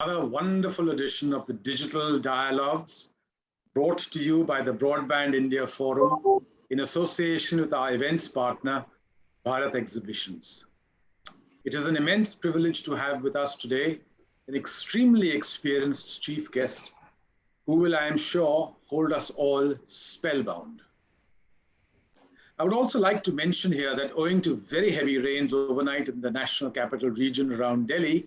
Another wonderful edition of the Digital Dialogues brought to you by the Broadband India Forum in association with our events partner, Bharat Exhibitions. It is an immense privilege to have with us today an extremely experienced chief guest who will, I am sure, hold us all spellbound. I would also like to mention here that owing to very heavy rains overnight in the National Capital Region around Delhi,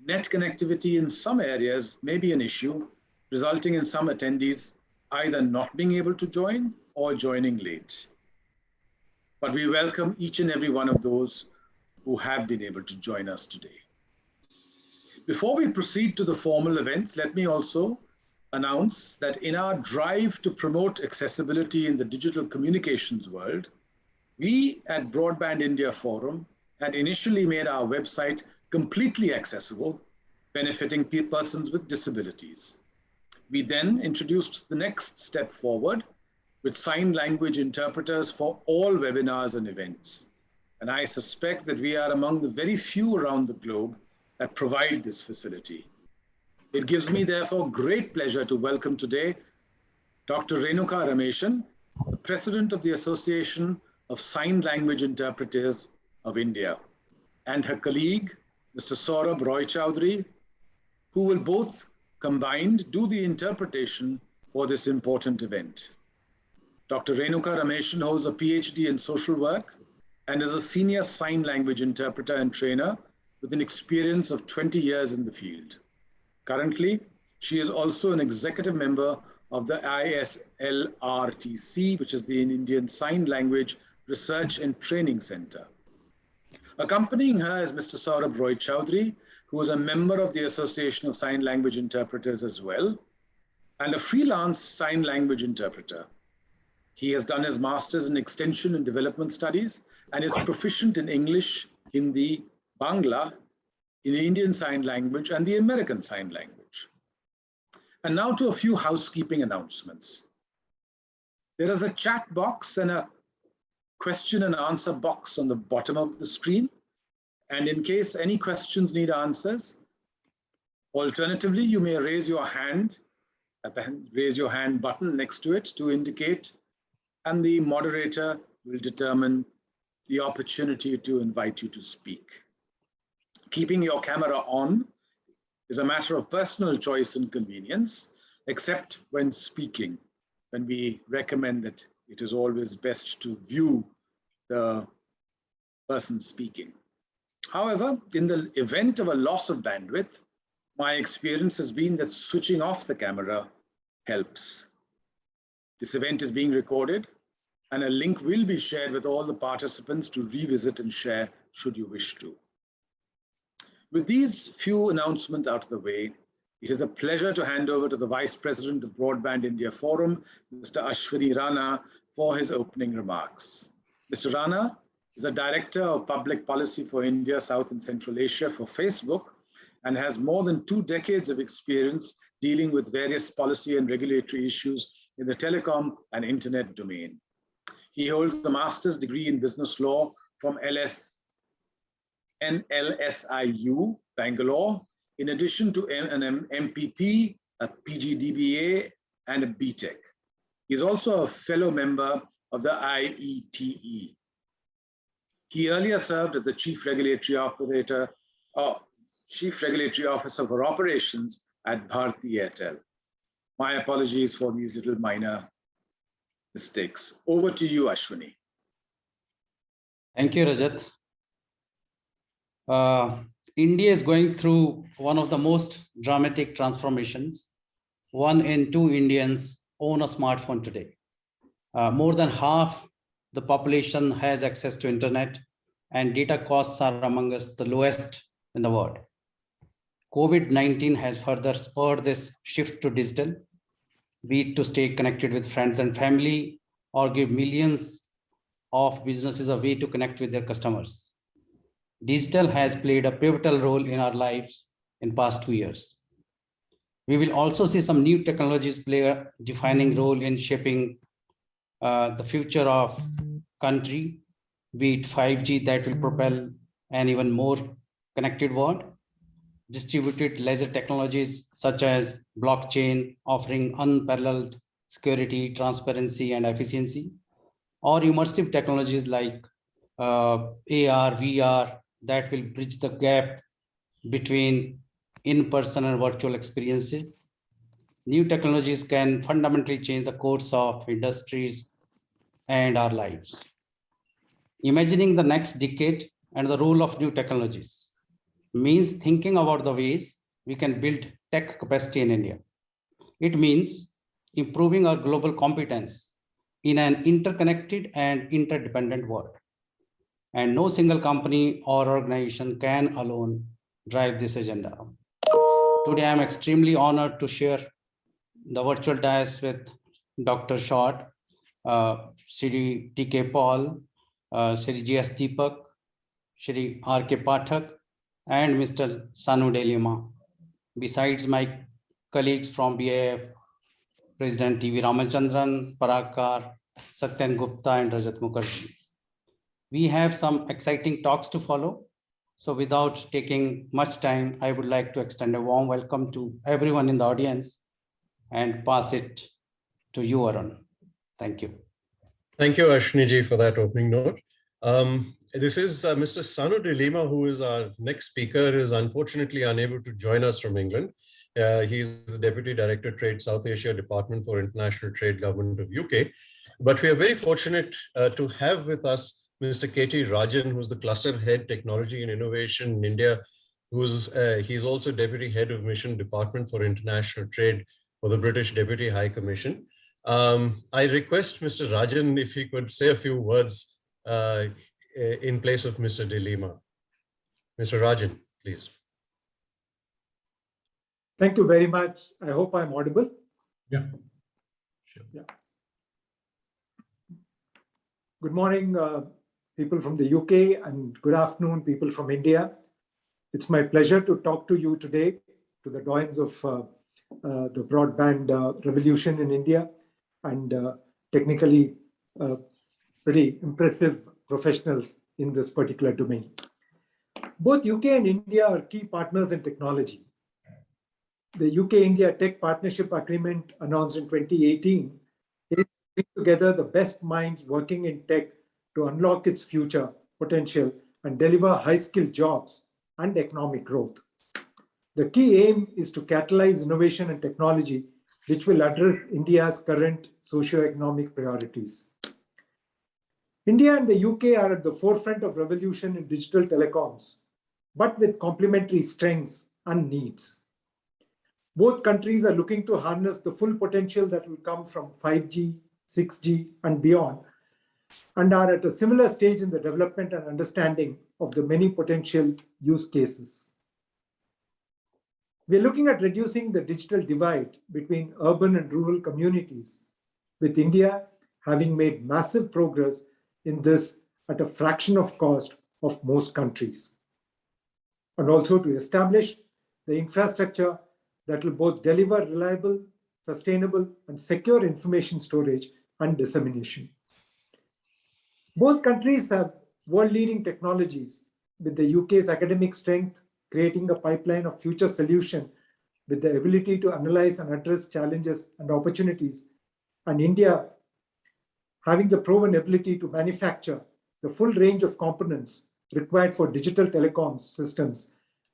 net connectivity in some areas may be an issue, resulting in some attendees either not being able to join or joining late. But we welcome each and every one of those who have been able to join us today. Before we proceed to the formal events, let me also announce that in our drive to promote accessibility in the digital communications world, we at Broadband India Forum had initially made our website completely accessible, benefiting persons with disabilities. We then introduced the next step forward with sign language interpreters for all webinars and events. And I suspect that we are among the very few around the globe that provide this facility. It gives me, therefore, great pleasure to welcome today Dr. Renuka Rameshan, the President of the Association of Sign Language Interpreters of India, and her colleague, Mr. Saurabh Roy Chowdhury, who will both combined do the interpretation for this important event. Dr. Renuka Rameshan holds a PhD in social work and is a senior sign language interpreter and trainer with an experience of 20 years in the field. Currently, she is also an executive member of the ISLRTC, which is the Indian Sign Language Research and Training Center. Accompanying her is Mr. Saurabh Roy Chowdhury, who is a member of the Association of Sign Language Interpreters as well, and a freelance sign language interpreter. He has done his master's in Extension and Development Studies and is proficient in English, Hindi, Bangla, in the Indian Sign Language and the American Sign Language. And now to a few housekeeping announcements. There is a chat box and a question and answer box on the bottom of the screen. And in case any questions need answers, alternatively, you may raise your hand at the raise your hand button next to it to indicate, and the moderator will determine the opportunity to invite you to speak. Keeping your camera on is a matter of personal choice and convenience, except when speaking, when we recommend that it is always best to view the person speaking. However, in the event of a loss of bandwidth, my experience has been that switching off the camera helps. This event is being recorded, and a link will be shared with all the participants to revisit and share should you wish to. With these few announcements out of the way, it is a pleasure to hand over to the Vice President of Broadband India Forum, Mr. Ashwini Rana, for his opening remarks. Mr. Rana is a Director of Public Policy for India, South and Central Asia for Facebook, and has more than 2 decades of experience dealing with various policy and regulatory issues in the telecom and internet domain. He holds a master's degree in business law from NLSIU, Bangalore, in addition to an MPP, a PGDBA, and a BTech. He is also a fellow member of the IETE. He earlier served as the Chief Regulatory Officer for Operations at Bharti Airtel. My apologies for these little minor mistakes. Over to you, Ashwini. Thank you, Rajat. India is going through one of the most dramatic transformations. 1 in 2 Indians own a smartphone today. More than half the population has access to internet, and data costs are among us the lowest in the world. COVID-19 has further spurred this shift to digital, be it to stay connected with friends and family or give millions of businesses a way to connect with their customers. Digital has played a pivotal role in our lives in past 2 years. We will also see some new technologies play a defining role in shaping the future of country, be it 5G that will propel an even more connected world, distributed ledger technologies such as blockchain, offering unparalleled security, transparency, and efficiency, or immersive technologies like AR, VR that will bridge the gap between in-person and virtual experiences. New technologies can fundamentally change the course of industries and our lives. Imagining the next decade and the role of new technologies means thinking about the ways we can build tech capacity in India. It means improving our global competence in an interconnected and interdependent world. And no single company or organization can alone drive this agenda. Today, I'm extremely honored to share the virtual dais with Dr. Short, Shri T.K. Paul, Shri G.S. Deepak, Shri R.K. Pathak, and Mr. Sanu De Lima, besides my colleagues from BIF, President T.V. Ramachandran, Parakar, Satyan Gupta, and Rajat Mukherjee. We have some exciting talks to follow. So without taking much time, I would like to extend a warm welcome to everyone in the audience and pass it to you, Arun. Thank you. Thank you, Ashwini, for that opening note. This is Mr. Sanu De Lima, who is our next speaker, is unfortunately unable to join us from England. He's the Deputy Director, Trade South Asia Department for International Trade, Government of UK. But we are very fortunate to have with us Mr. K.T. Rajan, who's the Cluster Head Technology and Innovation in India, he's also Deputy Head of Mission Department for International Trade for the British Deputy High Commission. I request Mr. Rajan if he could say a few words in place of Mr. De Lima. Mr. Rajan, please. Thank you very much. I hope I'm audible. Yeah, sure. Yeah. Good morning, people from the UK, and good afternoon, people from India. It's my pleasure to talk to you today, to the doyens of the broadband revolution in India, and technically pretty impressive professionals in this particular domain. Both UK and India are key partners in technology. The UK-India Tech Partnership Agreement announced in 2018 is bring together the best minds working in tech to unlock its future potential and deliver high-skilled jobs and economic growth. The key aim is to catalyze innovation and technology, which will address India's current socio-economic priorities. India and the UK are at the forefront of revolution in digital telecoms, but with complementary strengths and needs. Both countries are looking to harness the full potential that will come from 5G, 6G, and beyond, and are at a similar stage in the development and understanding of the many potential use cases. We're looking at reducing the digital divide between urban and rural communities, with India having made massive progress in this at a fraction of cost of most countries, and also to establish the infrastructure that will both deliver reliable, sustainable, and secure information storage and dissemination. Both countries have world-leading technologies, with the UK's academic strength creating a pipeline of future solutions with the ability to analyze and address challenges and opportunities, and India having the proven ability to manufacture the full range of components required for digital telecoms systems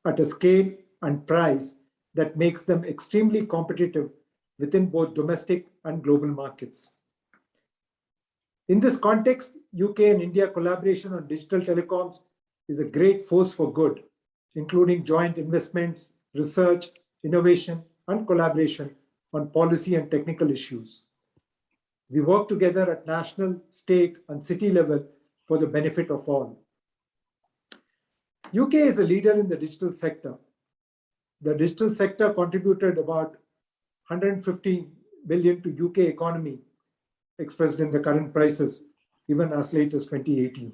at a scale and price that makes them extremely competitive within both domestic and global markets. In this context, UK and India collaboration on digital telecoms is a great force for good, including joint investments, research, innovation, and collaboration on policy and technical issues. We work together at national, state, and city level for the benefit of all. UK is a leader in the digital sector. The digital sector contributed about 150 billion to UK economy, expressed in the current prices, even as late as 2018.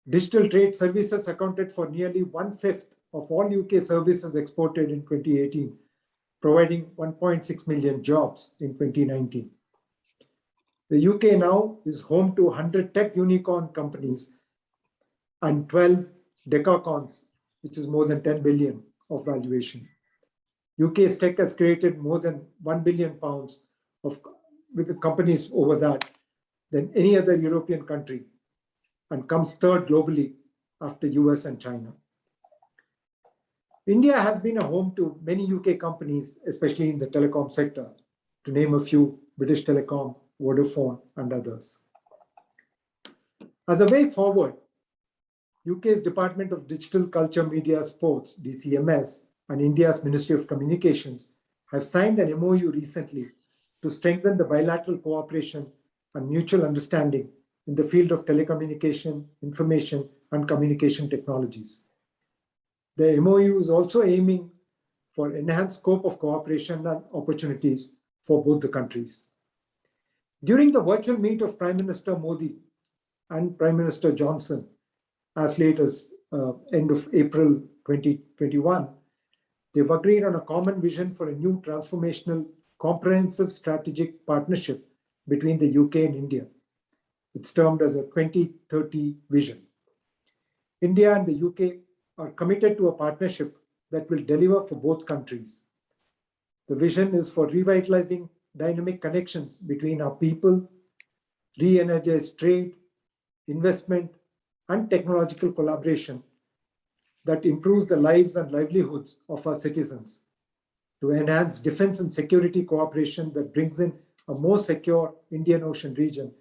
Digital trade services accounted for nearly 1/5 of all UK services exported in 2018, providing 1.6 million jobs in 2019. The UK now is home to 100 tech unicorn companies and 12 decacorns, which is more than 10 billion, of valuation. UK's tech has created more than £1 billion with the companies over that than any other European country, and comes third globally after US and China. India has been a home to many UK companies, especially in the telecom sector, to name a few: British Telecom, Vodafone, and others. As a way forward, UK's Department of Digital Culture, Media, Sports, DCMS, and India's Ministry of Communications have signed an MOU recently to strengthen the bilateral cooperation and mutual understanding in the field of telecommunication, information, and communication technologies. The MOU is also aiming for enhanced scope of cooperation and opportunities for both the countries. During the virtual meet of Prime Minister Modi and Prime Minister Johnson, as late as end of April 2021, they've agreed on a common vision for a new transformational, comprehensive strategic partnership between the UK and India. It's termed as a 2030 vision. India and the UK are committed to a partnership that will deliver for both countries. The vision is for revitalizing dynamic connections between our people, re-energize trade, investment, and technological collaboration that improves the lives and livelihoods of our citizens, to enhance defense and security cooperation that brings in a more secure Indian Ocean region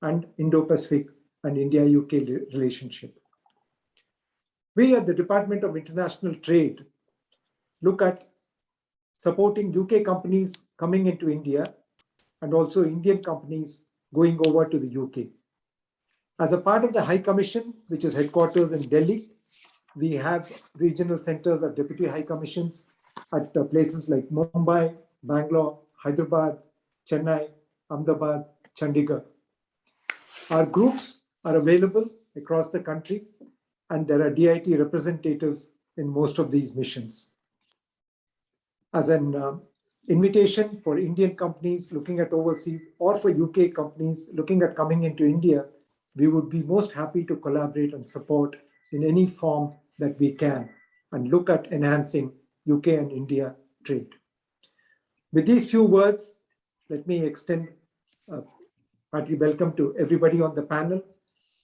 and Indo-Pacific and India-UK relationship. We at the Department of International Trade look at supporting UK companies coming into India and also Indian companies going over to the UK. As a part of the High Commission, which is headquarters in Delhi, we have regional centers of deputy high commissions at places like Mumbai, Bangalore, Hyderabad, Chennai, Ahmedabad, Chandigarh. Our groups are available across the country, and there are DIT representatives in most of these missions. As an invitation for Indian companies looking at overseas, or for UK companies looking at coming into India, we would be most happy to collaborate and support in any form that we can, and look at enhancing UK and India trade. With these few words, let me extend a hearty welcome to everybody on the panel,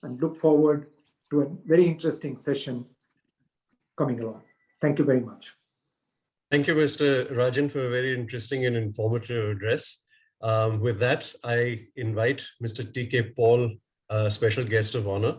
and look forward to a very interesting session coming along. Thank you very much. Thank you, Mr. Rajan, for a very interesting and informative address. With that, I invite Mr. T.K. Paul, special guest of honor,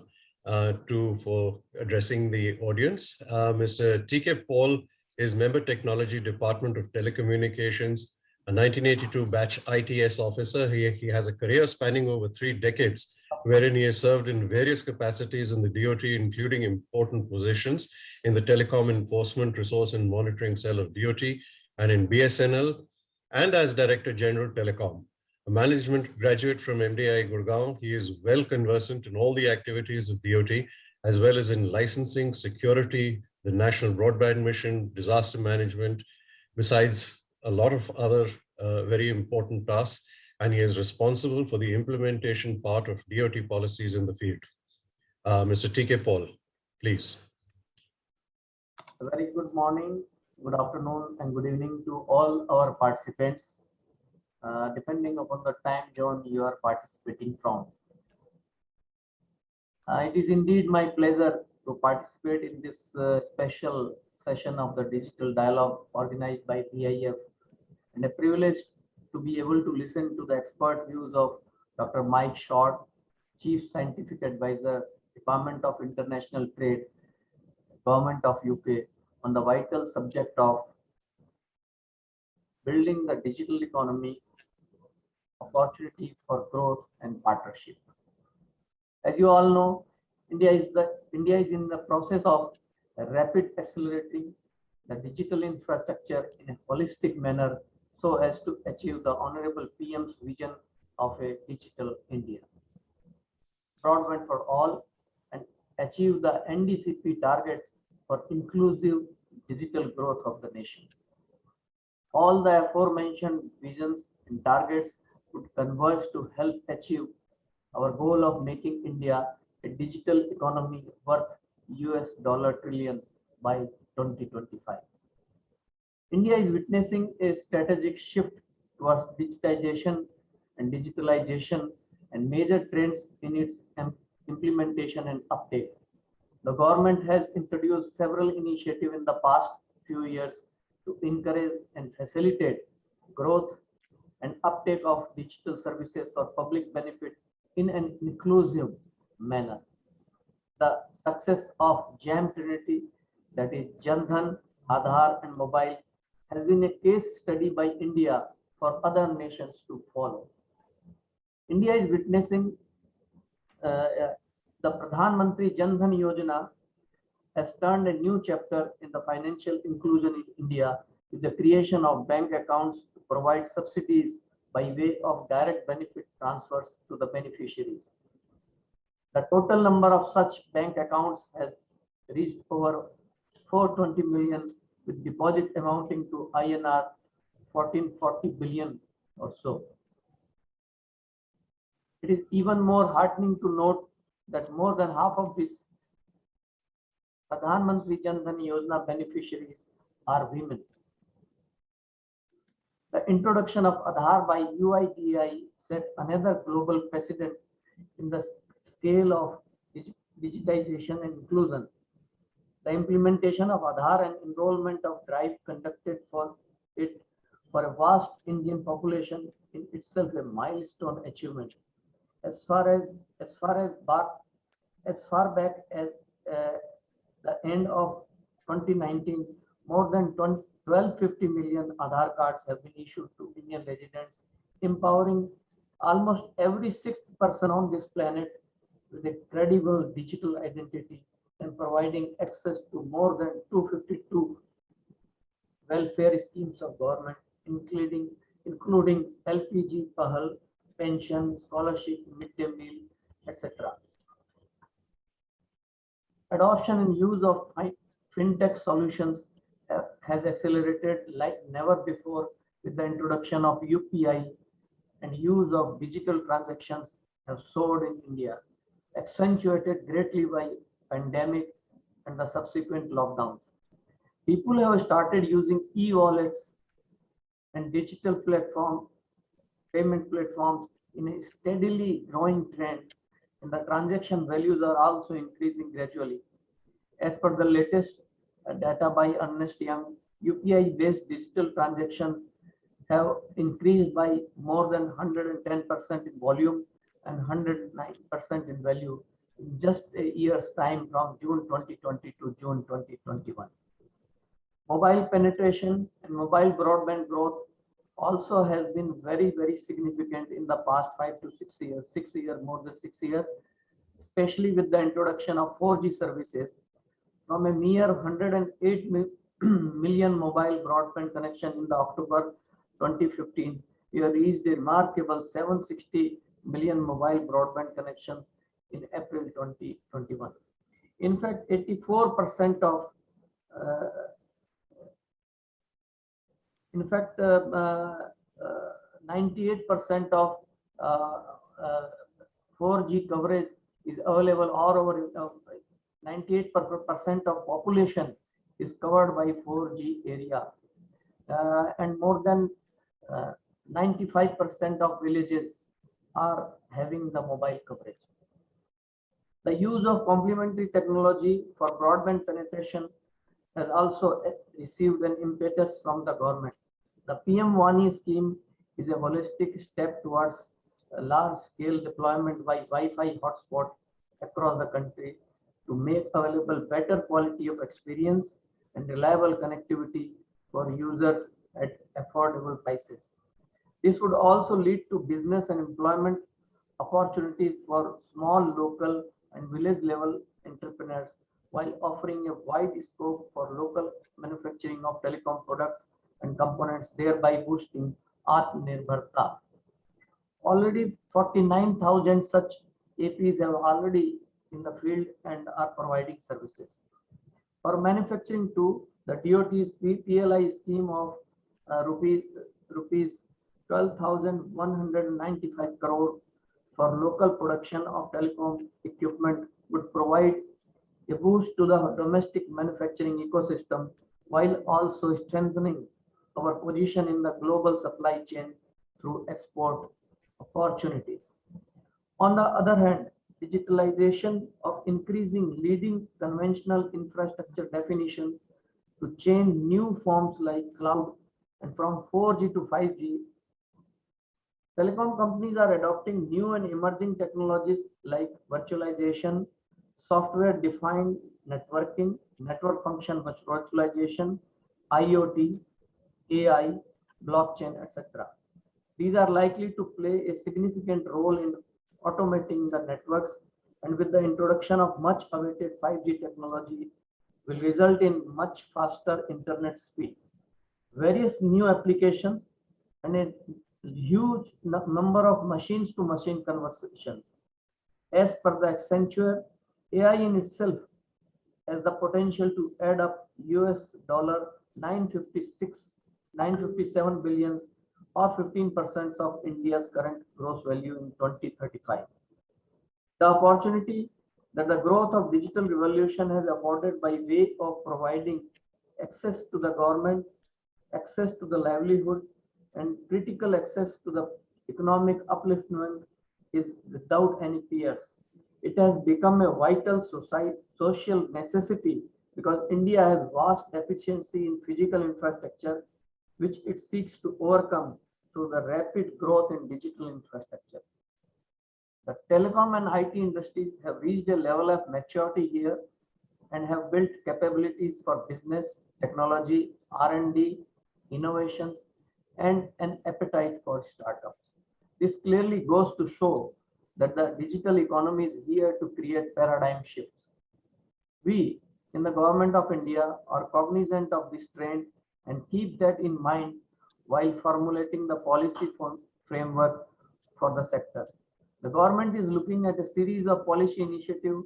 for addressing the audience. Mr. T.K. Paul is Member Technology Department of Telecommunications, a 1982 batch ITS officer. He has a career spanning over 3 decades, wherein he has served in various capacities in the DoT, including important positions in the Telecom Enforcement Resource and Monitoring Cell of DoT and in BSNL, and as Director General Telecom. A management graduate from MDI Gurgaon, he is well conversant in all the activities of DoT, as well as in licensing, security, the National Broadband Mission, disaster management, besides a lot of other very important tasks. And he is responsible for the implementation part of DoT policies in the field. Mr. T.K. Paul, please. A very good morning, good afternoon, and good evening to all our participants, depending upon the time zone you are participating from. It is indeed my pleasure to participate in this special session of the Digital Dialogue organized by BIF, and a privilege to be able to listen to the expert views of Dr. Mike Short, Chief Scientific Advisor, Department of International Trade, Government of UK, on the vital subject of building the digital economy, opportunity for growth and partnership. As you all know, India is in the process of rapid accelerating the digital infrastructure in a holistic manner, so as to achieve the Honorable PM's vision of a digital India, broadband for all, and achieve the NDCP targets for inclusive digital growth of the nation. All the aforementioned visions and targets would converge to help achieve our goal of making India a digital economy worth $1 trillion by 2025. India is witnessing a strategic shift towards digitization and digitalization and major trends in its implementation and uptake. The government has introduced several initiatives in the past few years to encourage and facilitate growth and uptake of digital services for public benefit in an inclusive manner. The success of GEM Trinity, that is Jan Dhan, Aadhaar and Mobile, has been a case study by India for other nations to follow. India is witnessing the Pradhan Mantri Jan Dhan Yojana has turned a new chapter in the financial inclusion in India with the creation of bank accounts to provide subsidies by way of direct benefit transfers to the beneficiaries. The total number of such bank accounts has reached over 420 million, with deposit amounting to INR 1440 billion or so. It is even more heartening to note that more than half of these Pradhan Mantri Jan Dhan Yojana beneficiaries are women. The introduction of Aadhaar by UIDAI set another global precedent in the scale of digitization and inclusion. The implementation of Aadhaar and enrollment of drive conducted for it for a vast Indian population in itself a milestone achievement. As far back as the end of 2019, more than 1250 million Aadhaar cards have been issued to Indian residents, empowering almost every sixth person on this planet with a credible digital identity and providing access to more than 252 welfare schemes of government, including LPG, Pahal, pension, scholarship, midday meal, etc. Adoption and use of fintech solutions has accelerated like never before with the introduction of UPI, and use of digital transactions have soared in India, accentuated greatly by pandemic and the subsequent lockdowns. People have started using e-wallets and digital payment platforms in a steadily growing trend, and the transaction values are also increasing gradually. As per the latest data by Ernst Young, UPI-based digital transactions have increased by more than 110% in volume and 109% in value in just a year's time from June 2020 to June 2021. Mobile penetration and mobile broadband growth also has been very, very significant in the past 5 to 6 years, more than 6 years, especially with the introduction of 4G services. From a mere 108 million mobile broadband connection in the October 2015, we have reached a remarkable 760 million mobile broadband connections in April 2021. In fact, 84% of 98% of 4G coverage is available all over. 98% of population is covered by 4G area, and more than 95% of villages are having the mobile coverage. The use of complementary technology for broadband penetration has also received an impetus from the government. The PM Wani scheme is a holistic step towards a large-scale deployment by Wi-Fi hotspot across the country to make available better quality of experience and reliable connectivity for users at affordable prices. This would also lead to business and employment opportunities for small local and village level entrepreneurs, while offering a wide scope for local manufacturing of telecom products and components, thereby boosting Atmanirbharta. Already 49,000 such APs have already in the field and are providing services. For manufacturing too, the DOT's PLI scheme of rupees 12,195 crore for local production of telecom equipment would provide a boost to the domestic manufacturing ecosystem while also strengthening our position in the global supply chain through export opportunities. On the other hand, digitalization of increasing leading conventional infrastructure definitions to change new forms like cloud and from 4G to 5G. Telecom companies are adopting new and emerging technologies like virtualization, software-defined networking, network function virtualization, IoT, AI, blockchain, etc. These are likely to play a significant role in automating the networks, and with the introduction of much awaited 5G technology will result in much faster internet speed. Various new applications and a huge number of machines to machine conversations. As per the Accenture, AI in itself has the potential to add up US dollar 957 billions or 15% of India's current gross value in 2035. The opportunity that the growth of digital revolution has afforded by way of providing access to the government, access to the livelihood, and critical access to the economic upliftment is without any peers. It has become a vital social necessity because India has vast deficiency in physical infrastructure, which it seeks to overcome through the rapid growth in digital infrastructure. The telecom and IT industries have reached a level of maturity here and have built capabilities for business, technology, R&D, innovations, and an appetite for startups. This clearly goes to show that the digital economy is here to create paradigm shifts. We in the Government of India are cognizant of this trend and keep that in mind while formulating the policy framework for the sector. The government is looking at a series of policy initiatives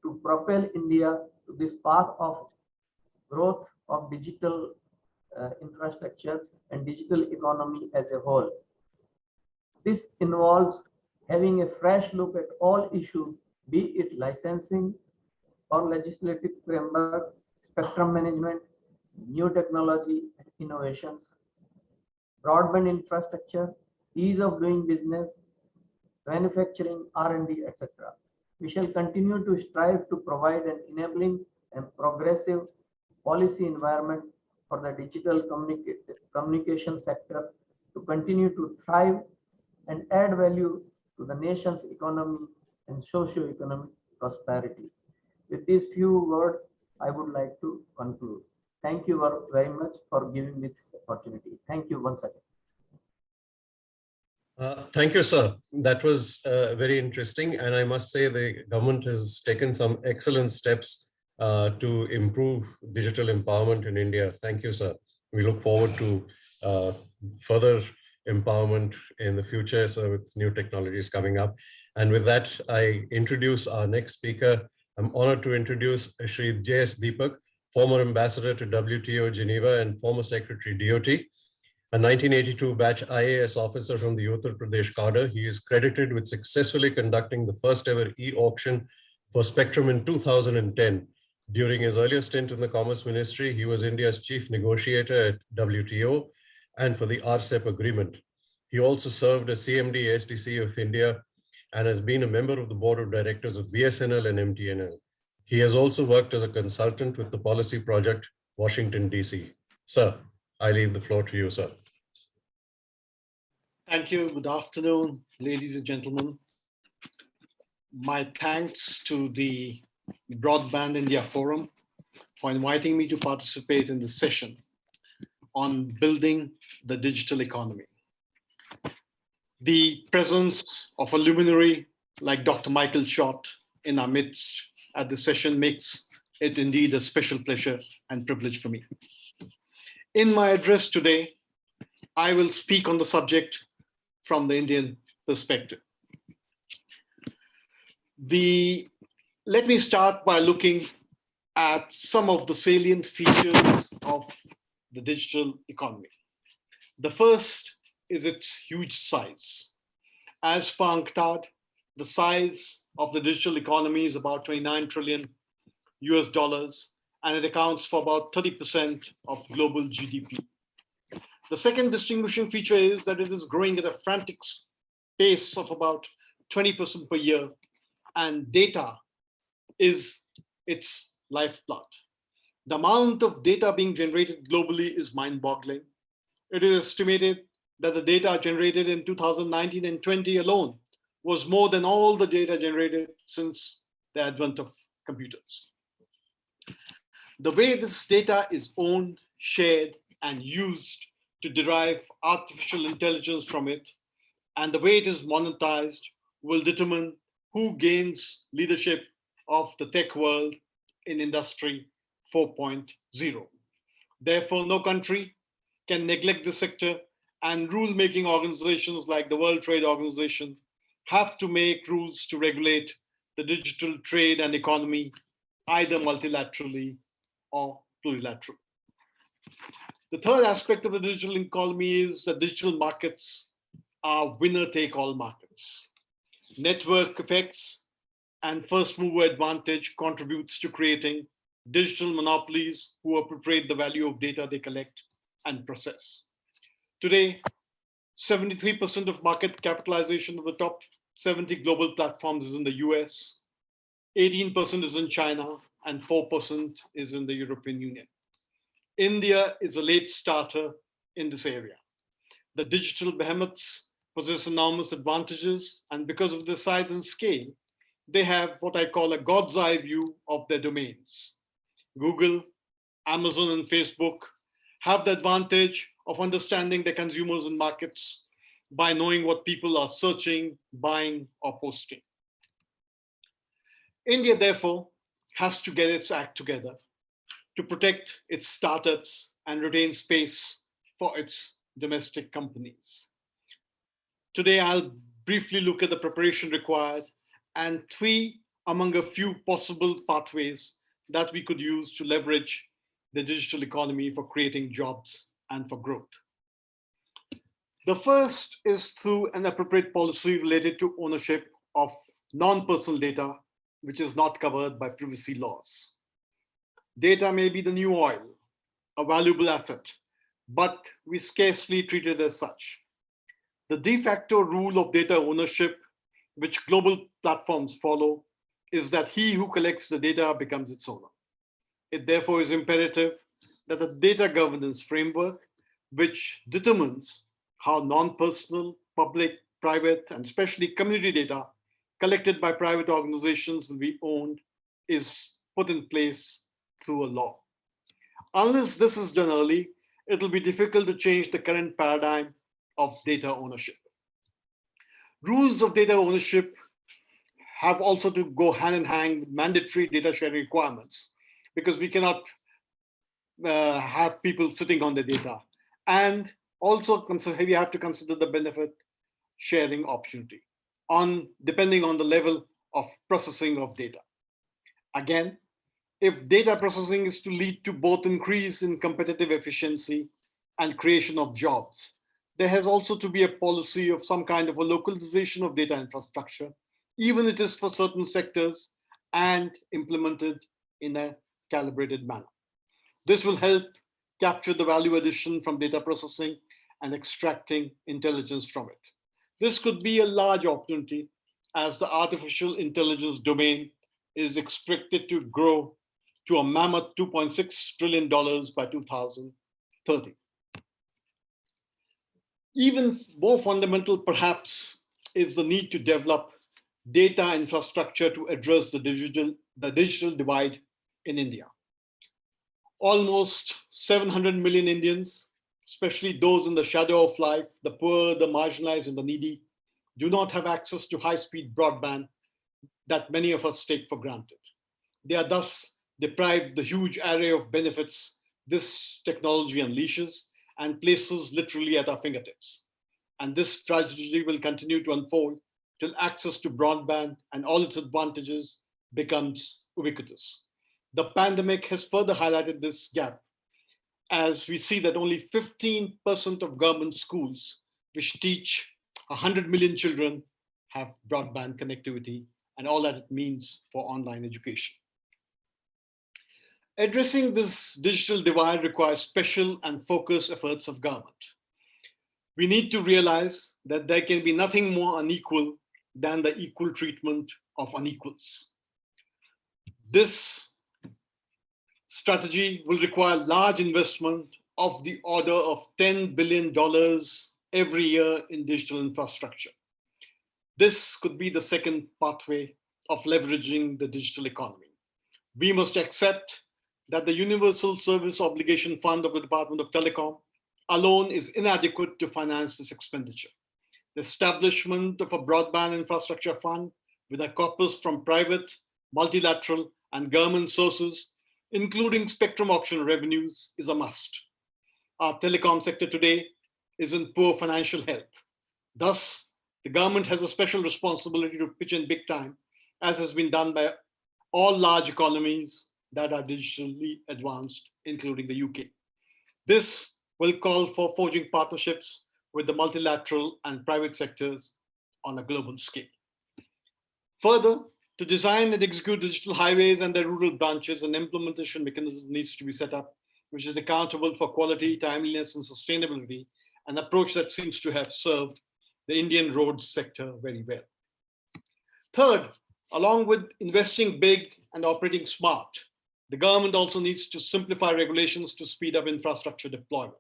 to propel India to this path of growth of digital infrastructure and digital economy as a whole. This involves having a fresh look at all issues, be it licensing or legislative framework, spectrum management, new technology and innovations, broadband infrastructure, ease of doing business, manufacturing, R&D, etc. We shall continue to strive to provide an enabling and progressive policy environment for the digital communication sector to continue to thrive and add value to the nation's economy and socio-economic prosperity. With these few words, I would like to conclude. Thank you very much for giving me this opportunity. Thank you once again. Thank you, sir. That was very interesting. And I must say the government has taken some excellent steps to improve digital empowerment in India. Thank you, sir. We look forward to further empowerment in the future, so with new technologies coming up. And with that, I introduce our next speaker. I'm honored to introduce Shri J.S. Deepak, former ambassador to WTO Geneva and former secretary DOT. A 1982 batch IAS officer from the Uttar Pradesh cadre, he is credited with successfully conducting the first ever e-auction for spectrum in 2010. During his earlier stint in the Commerce Ministry, he was India's chief negotiator at WTO and for the RCEP agreement. He also served as CMD SDC of India and has been a member of the board of directors of BSNL and MTNL. He has also worked as a consultant with the policy project, Washington, DC. Sir, I leave the floor to you, sir. Thank you. Good afternoon, ladies and gentlemen. My thanks to the Broadband India Forum for inviting me to participate in this session on building the digital economy. The presence of a luminary like Dr. Michael Schott in our midst at this session makes it indeed a special pleasure and privilege for me. In my address today, I will speak on the subject from the Indian perspective. Let me start by looking at some of the salient features of the digital economy. The first is its huge size. As per UNCTAD, the size of the digital economy is about $29 trillion US, and it accounts for about 30% of global GDP. The second distinguishing feature is that it is growing at a frantic pace of about 20% per year, and data is its lifeblood. The amount of data being generated globally is mind-boggling. It is estimated that the data generated in 2019 and 20 alone was more than all the data generated since the advent of computers. The way this data is owned, shared, and used to derive artificial intelligence from it, and the way it is monetized will determine who gains leadership of the tech world in Industry 4.0. Therefore, no country can neglect this sector, and rule-making organizations like the World Trade Organization have to make rules to regulate the digital trade and economy, either multilaterally or plurilaterally. The third aspect of the digital economy is that digital markets are winner-take-all markets. Network effects and first-mover advantage contributes to creating digital monopolies who appropriate the value of data they collect and process. Today, 73% of market capitalization of the top 70 global platforms is in the US, 18% is in China, and 4% is in the European Union. India is a late starter in this area. The digital behemoths possess enormous advantages, and because of their size and scale, they have what I call a God's eye view of their domains. Google, Amazon, and Facebook have the advantage of understanding their consumers and markets by knowing what people are searching, buying, or posting. India, therefore, has to get its act together to protect its startups and retain space for its domestic companies. Today, I'll briefly look at the preparation required and three among a few possible pathways that we could use to leverage the digital economy for creating jobs and for growth. The first is through an appropriate policy related to ownership of non-personal data, which is not covered by privacy laws. Data may be the new oil, a valuable asset, but we scarcely treat it as such. The de facto rule of data ownership, which global platforms follow, is that he who collects the data becomes its owner. It therefore is imperative that the data governance framework, which determines how non-personal, public, private, and especially community data collected by private organizations will be owned, is put in place through a law. Unless this is done early, it'll be difficult to change the current paradigm of data ownership. Rules of data ownership have also to go hand in hand with mandatory data sharing requirements, because we cannot have people sitting on the data. And also we have to consider the benefit sharing opportunity depending on the level of processing of data. Again, if data processing is to lead to both increase in competitive efficiency and creation of jobs, there has also to be a policy of some kind of a localization of data infrastructure, even if it is for certain sectors, and implemented in a calibrated manner. This will help capture the value addition from data processing and extracting intelligence from it. This could be a large opportunity, as the artificial intelligence domain is expected to grow to a mammoth $2.6 trillion by 2030. Even more fundamental, perhaps, is the need to develop data infrastructure to address the digital divide in India. Almost 700 million Indians, especially those in the shadow of life, the poor, the marginalized, and the needy, do not have access to high-speed broadband that many of us take for granted. They are thus deprived the huge array of benefits this technology unleashes and places literally at our fingertips. And this tragedy will continue to unfold till access to broadband and all its advantages becomes ubiquitous. The pandemic has further highlighted this gap, as we see that only 15% of government schools, which teach 100 million children, have broadband connectivity and all that it means for online education. Addressing this digital divide requires special and focused efforts of government. We need to realize that there can be nothing more unequal than the equal treatment of unequals. This strategy will require large investment of the order of $10 billion every year in digital infrastructure. This could be the second pathway of leveraging the digital economy. We must accept that the Universal Service Obligation Fund of the Department of Telecom alone is inadequate to finance this expenditure. The establishment of a broadband infrastructure fund with a corpus from private, multilateral, and government sources, including spectrum auction revenues, is a must. Our telecom sector today is in poor financial health. Thus, the government has a special responsibility to pitch in big time, as has been done by all large economies that are digitally advanced, including the UK. This will call for forging partnerships with the multilateral and private sectors on a global scale. Further, to design and execute digital highways and their rural branches, an implementation mechanism needs to be set up, which is accountable for quality, timeliness, and sustainability, an approach that seems to have served the Indian roads sector very well. Third, along with investing big and operating smart, the government also needs to simplify regulations to speed up infrastructure deployment.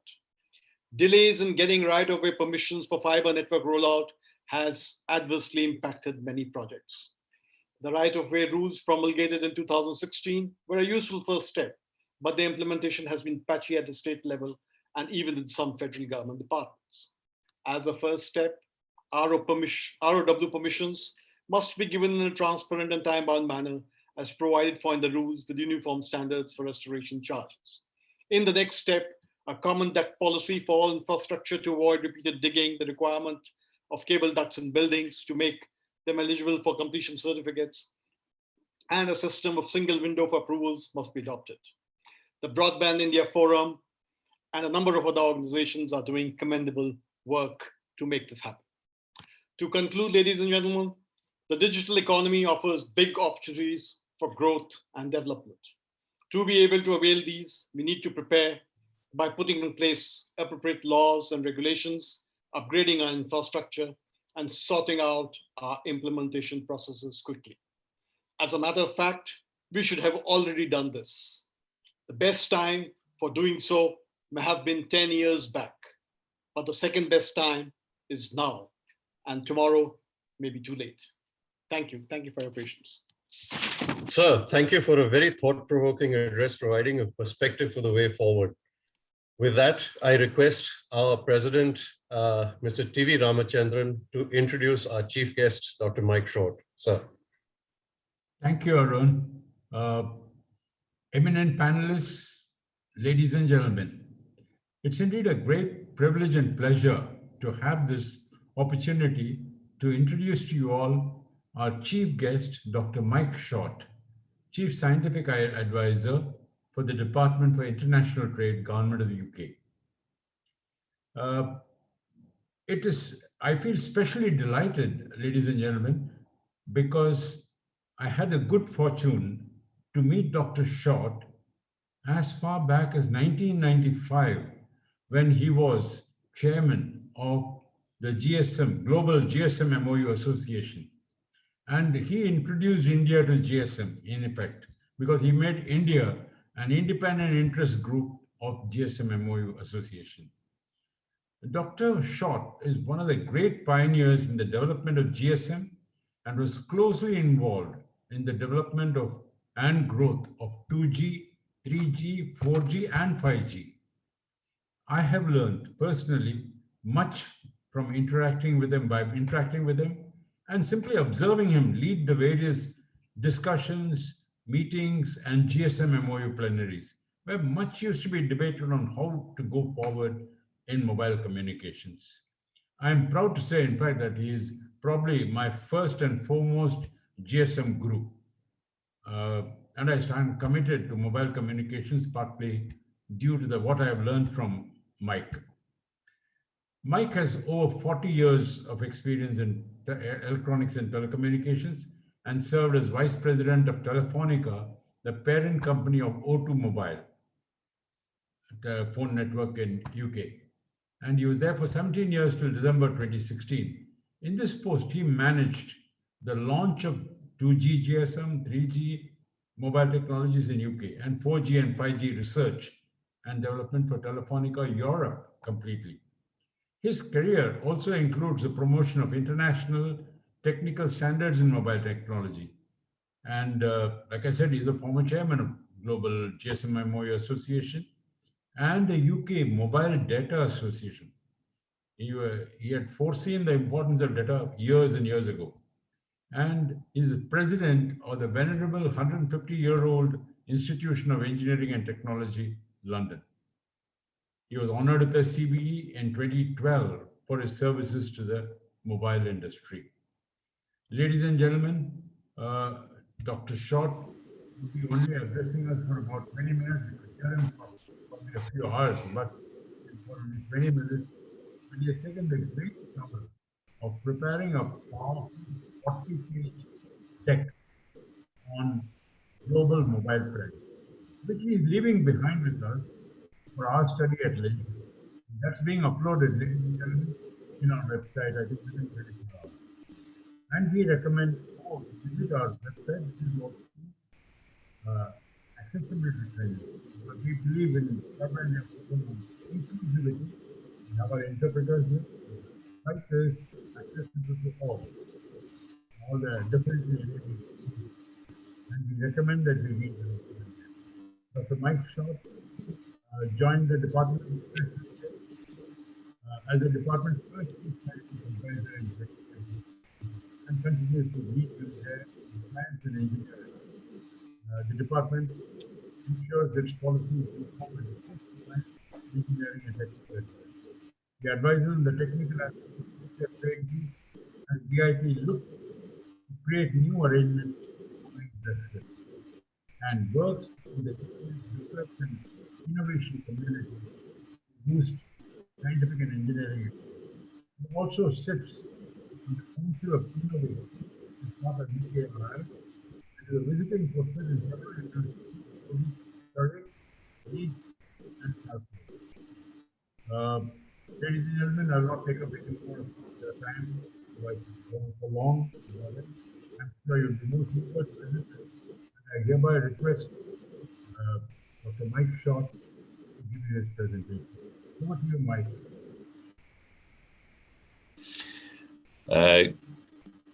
Delays in getting right-of-way permissions for fiber network rollout has adversely impacted many projects. The right-of-way rules promulgated in 2016 were a useful first step, but the implementation has been patchy at the state level and even in some federal government departments. As a first step, ROW permissions must be given in a transparent and time-bound manner as provided for in the rules with uniform standards for restoration charges. In the next step, a common duct policy for all infrastructure to avoid repeated digging, the requirement of cable ducts in buildings to make them eligible for completion certificates, and a system of single window for approvals must be adopted. The Broadband India Forum and a number of other organizations are doing commendable work to make this happen. To conclude, ladies and gentlemen, the digital economy offers big opportunities for growth and development. To be able to avail these, we need to prepare by putting in place appropriate laws and regulations, upgrading our infrastructure, and sorting out our implementation processes quickly. As a matter of fact, we should have already done this. The best time for doing so may have been 10 years back, but the second best time is now, and tomorrow may be too late. Thank you. Thank you for your patience. Sir, thank you for a very thought-provoking address, providing a perspective for the way forward. With that, I request our President, Mr. T.V. Ramachandran, to introduce our chief guest, Dr. Mike Short. Sir. Thank you, Arun. Eminent panelists, ladies and gentlemen, it's indeed a great privilege and pleasure to have this opportunity to introduce to you all our chief guest, Dr. Mike Short, Chief Scientific Advisor for the Department for International Trade, Government of the UK. I feel especially delighted, ladies and gentlemen, because I had the good fortune to meet Dr. Short as far back as 1995, when he was chairman of the GSM, Global GSM MOU Association. And he introduced India to GSM, in effect, because he made India an independent interest group of GSM MOU Association. Dr. Short is one of the great pioneers in the development of GSM and was closely involved in the development of and growth of 2G, 3G, 4G, and 5G. I have learned personally much from interacting with him, and simply observing him lead the various discussions, meetings, and GSM MOU plenaries, where much used to be debated on how to go forward in mobile communications. I'm proud to say, in fact, that he is probably my first and foremost GSM guru. And I stand committed to mobile communications, partly due to what I have learned from Mike. Mike has over 40 years of experience in electronics and telecommunications and served as Vice President of Telefonica, the parent company of O2 Mobile, the phone network in UK. and he was there for 17 years till December 2016. In this post, he managed the launch of 2G GSM, 3G mobile technologies in UK, and 4G and 5G research and development for Telefonica Europe completely. His career also includes the promotion of international technical standards in mobile technology. And like I said, he's a former chairman of Global GSM MOU Association and the UK Mobile Data Association. He had foreseen the importance of data years and years ago. And is president of the venerable 150-year-old Institution of Engineering and Technology, London. He was honored with the CBE in 2012 for his services to the mobile industry. Ladies and gentlemen, Dr. Short will be only addressing us for about 20 minutes. We could hear him for probably a few hours, but it's for only 20 minutes. And he has taken the great trouble of preparing a powerful 40-page deck on global mobile threat, which he is leaving behind with us for our study at leisure. That's being uploaded, ladies and gentlemen, in our website, I think within 24 hours. And we recommend all to visit our website, which is also accessibility training. But we believe in inclusivity. We have our interpreters here. The site is accessible to all the differently enabled groups. And we recommend that we read them. Dr. Mike Short joined the Department of International Affairs as the department's first chief scientific advisor in 2020 and continues to lead there in science and engineering. The department ensures its policies conform with the post-science, engineering, and technical advice. The advisors on the technical aspects of future trade use as BIP looks to create new arrangements following Brexit and works with the research and innovation community to boost scientific and engineering. It also sits on the Council of Innovation as part of UKRI and is a visiting professor in several universities, including Surrey, Leeds, and Southwold. Ladies and gentlemen, I will not take up any more of the time. Otherwise, going for long. I'm sure you'll be most eager to visit. And I hereby request Dr. Mike Short to give you his presentation. Over to you, Mike.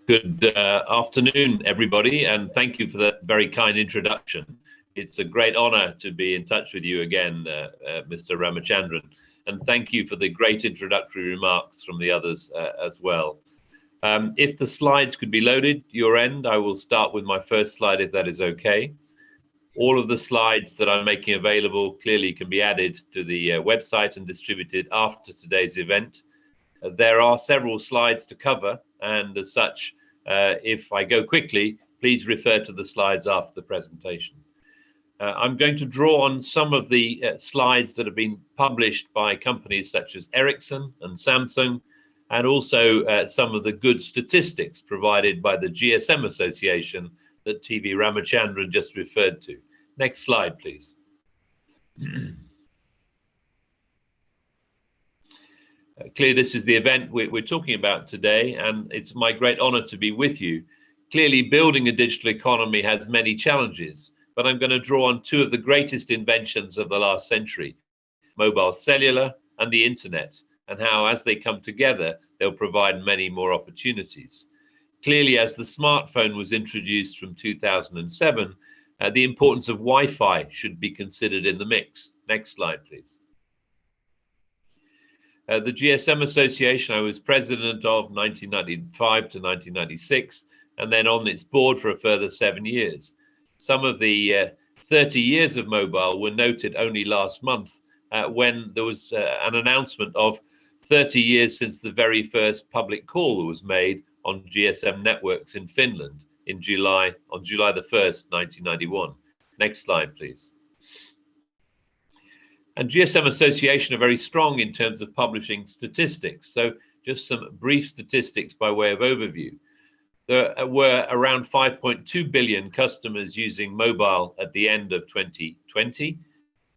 Good afternoon, everybody, and thank you for that very kind introduction. It's a great honor to be in touch with you again, Mr. Ramachandran, and thank you for the great introductory remarks from the others as well. If the slides could be loaded, your end, I will start with my first slide, if that is okay. All of the slides that I'm making available clearly can be added to the website and distributed after today's event. There are several slides to cover, and as such, if I go quickly, please refer to the slides after the presentation. I'm going to draw on some of the slides that have been published by companies such as Ericsson and Samsung, and also some of the good statistics provided by the GSM Association that TV Ramachandran just referred to. Next slide, please. Clearly, this is the event we're talking about today, and it's my great honor to be with you. Clearly, building a digital economy has many challenges, but I'm going to draw on two of the greatest inventions of the last century, mobile cellular and the internet, and how, as they come together, they'll provide many more opportunities. Clearly, as the smartphone was introduced from 2007, the importance of Wi-Fi should be considered in the mix. Next slide, please. The GSM Association, I was president of 1995 to 1996, and then on its board for a further 7 years. Some of the 30 years of mobile were noted only last month when there was an announcement of 30 years since the very first public call was made on GSM networks in Finland on July the 1st, 1991. Next slide, please. And GSM Association are very strong in terms of publishing statistics. So just some brief statistics by way of overview. There were around 5.2 billion customers using mobile at the end of 2020.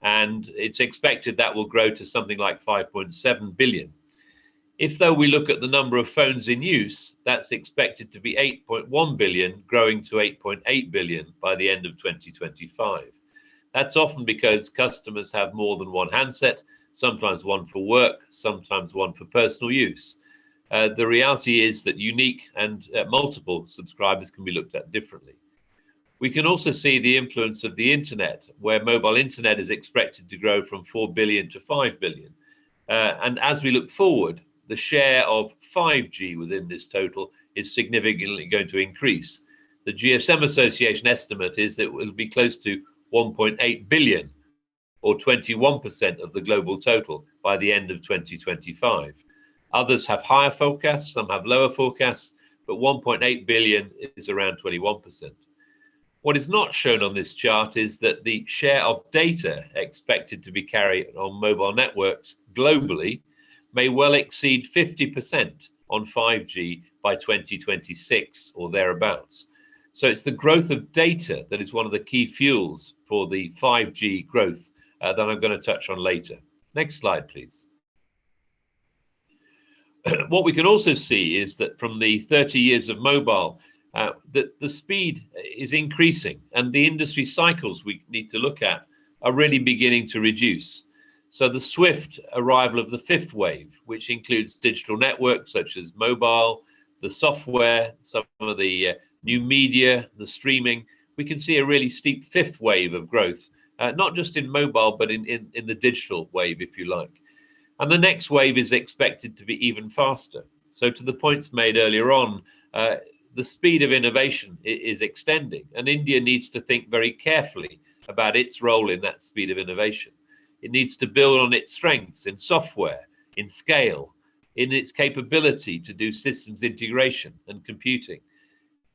and it's expected that will grow to something like 5.7 billion. If though we look at the number of phones in use, that's expected to be 8.1 billion, growing to 8.8 billion by the end of 2025. That's often because customers have more than one handset, sometimes one for work, sometimes one for personal use. The reality is that unique and multiple subscribers can be looked at differently. We can also see the influence of the internet, where mobile internet is expected to grow from 4 billion to 5 billion. And as we look forward, the share of 5G within this total is significantly going to increase. The GSM Association estimate is that it will be close to 1.8 billion, or 21% of the global total by the end of 2025. Others have higher forecasts, some have lower forecasts, but 1.8 billion is around 21%. What is not shown on this chart is that the share of data expected to be carried on mobile networks globally may well exceed 50% on 5G by 2026 or thereabouts. So it's the growth of data that is one of the key fuels for the 5G growth that I'm going to touch on later. Next slide, please. What we can also see is that from the 30 years of mobile, that the speed is increasing, and the industry cycles we need to look at are really beginning to reduce. So the swift arrival of the fifth wave, which includes digital networks such as mobile, the software, some of the new media, the streaming, we can see a really steep fifth wave of growth, not just in mobile, but in the digital wave, if you like. And the next wave is expected to be even faster. So to the points made earlier on, the speed of innovation is extending, and India needs to think very carefully about its role in that speed of innovation. It needs to build on its strengths in software, in scale, in its capability to do systems integration and computing.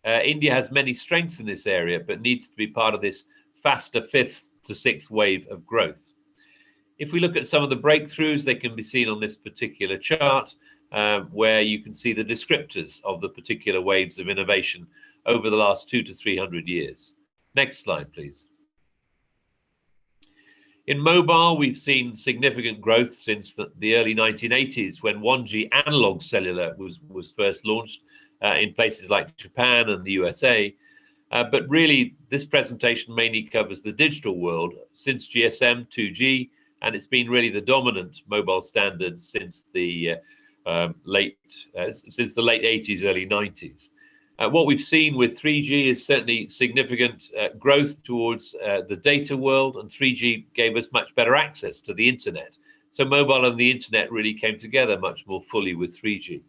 India has many strengths in this area, but needs to be part of this faster fifth to sixth wave of growth. If we look at some of the breakthroughs, they can be seen on this particular chart, where you can see the descriptors of the particular waves of innovation over the last 200 to 300 years. Next slide, please. In mobile, we've seen significant growth since the early 1980s, when 1G analog cellular was first launched in places like Japan and the USA. But really, this presentation mainly covers the digital world since GSM 2G, and it's been really the dominant mobile standard since the late 80s, early 90s. What we've seen with 3G is certainly significant growth towards the data world, and 3G gave us much better access to the internet. So mobile and the internet really came together much more fully with 3G.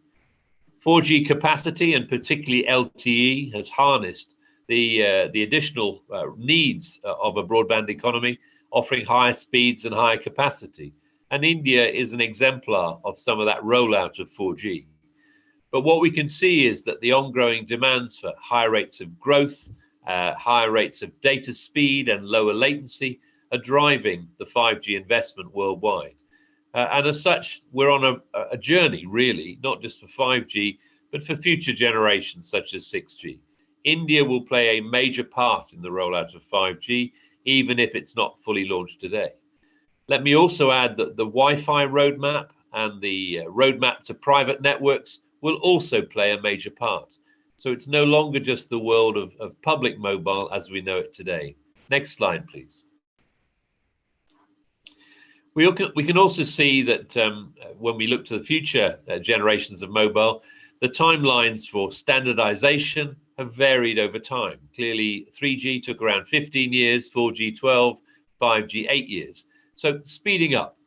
4G capacity, and particularly LTE, has harnessed the additional needs of a broadband economy, offering higher speeds and higher capacity. And India is an exemplar of some of that rollout of 4G. But what we can see is that the ongoing demands for higher rates of growth, higher rates of data speed and lower latency are driving the 5G investment worldwide. And as such, we're on a journey, really, not just for 5G, but for future generations such as 6G. India will play a major part in the rollout of 5G, even if it's not fully launched today. Let me also add that the Wi-Fi roadmap and the roadmap to private networks will also play a major part. So it's no longer just the world of public mobile as we know it today. Next slide, please. We can also see that when we look to the future generations of mobile, the timelines for standardization have varied over time. Clearly, 3G took around 15 years, 4G 12, 5G 8 years. So speeding up.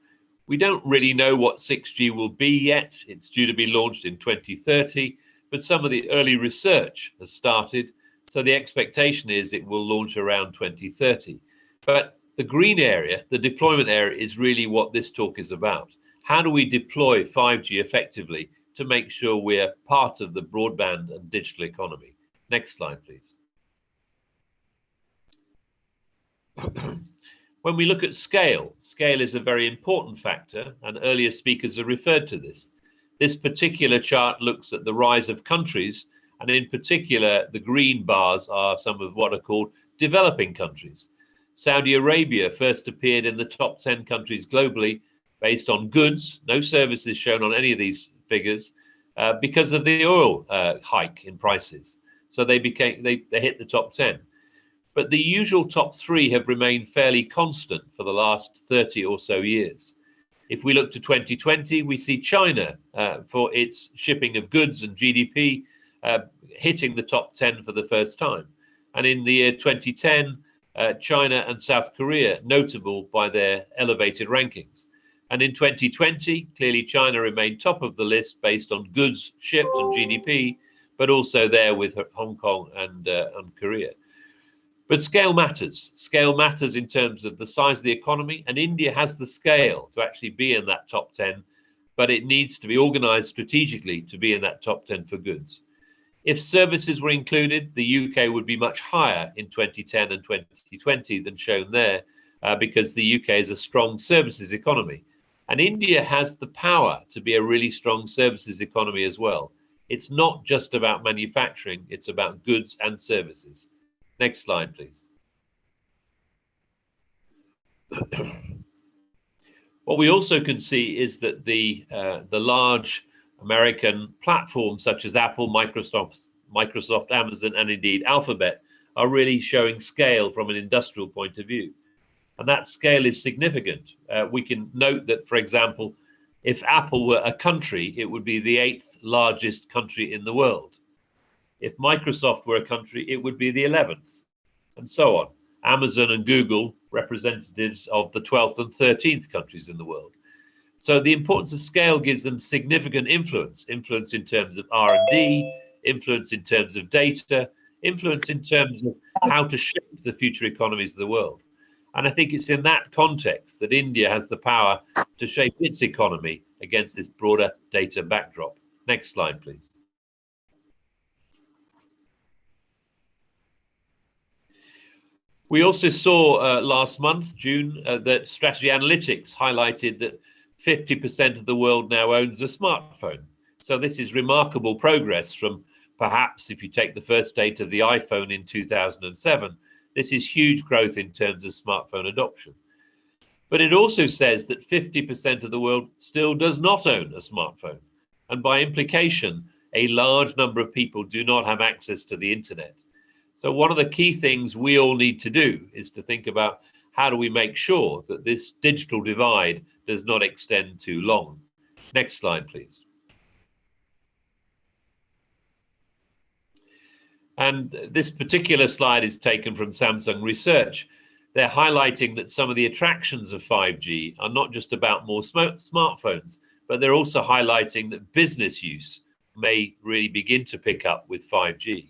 We don't really know what 6G will be yet. It's due to be launched in 2030, but some of the early research has started. So the expectation is it will launch around 2030. But the green area, the deployment area, is really what this talk is about. How do we deploy 5G effectively to make sure we're part of the broadband and digital economy? Next slide, please. When we look at scale, scale is a very important factor, and earlier speakers have referred to this. This particular chart looks at the rise of countries, and in particular, the green bars are some of what are called developing countries. Saudi Arabia first appeared in the top 10 countries globally based on goods, no services shown on any of these figures, because of the oil hike in prices. So they hit the top 10. But the usual top 3 have remained fairly constant for the last 30 or so years. If we look to 2020, we see China for its shipping of goods and GDP hitting the top 10 for the first time. And in the year 2010, China and South Korea notable by their elevated rankings. And in 2020, clearly China remained top of the list based on goods shipped and GDP, but also there with Hong Kong and Korea. But scale matters. Scale matters in terms of the size of the economy, and India has the scale to actually be in that top 10, but it needs to be organized strategically to be in that top 10 for goods. If services were included, the UK would be much higher in 2010 and 2020 than shown there, because the UK is a strong services economy. And India has the power to be a really strong services economy as well. It's not just about manufacturing, it's about goods and services. Next slide, please. What we also can see is that the large American platforms such as Apple, Microsoft, Amazon, and indeed Alphabet are really showing scale from an industrial point of view. And that scale is significant. We can note that, for example, if Apple were a country, it would be the 8th largest country in the world. If Microsoft were a country, it would be the 11th, and so on. Amazon and Google, representatives of the 12th and 13th countries in the world. So the importance of scale gives them significant influence in terms of R&D, influence in terms of data, influence in terms of how to shape the future economies of the world. And I think it's in that context that India has the power to shape its economy against this broader data backdrop. Next slide, please. We also saw last month, June, that Strategy Analytics highlighted that 50% of the world now owns a smartphone. So this is remarkable progress from perhaps, if you take the first date of the iPhone in 2007, this is huge growth in terms of smartphone adoption. But it also says that 50% of the world still does not own a smartphone. And by implication, a large number of people do not have access to the internet. So one of the key things we all need to do is to think about how do we make sure that this digital divide does not extend too long. Next slide, please. And this particular slide is taken from Samsung Research. They're highlighting that some of the attractions of 5G are not just about more smartphones, but they're also highlighting that business use may really begin to pick up with 5G.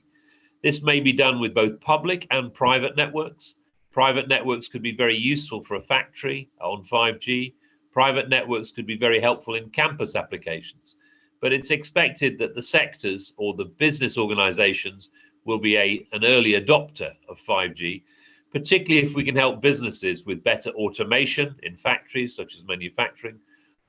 This may be done with both public and private networks. Private networks could be very useful for a factory on 5G. Private networks could be very helpful in campus applications. But it's expected that the sectors or the business organizations will be an early adopter of 5G, particularly if we can help businesses with better automation in factories such as manufacturing,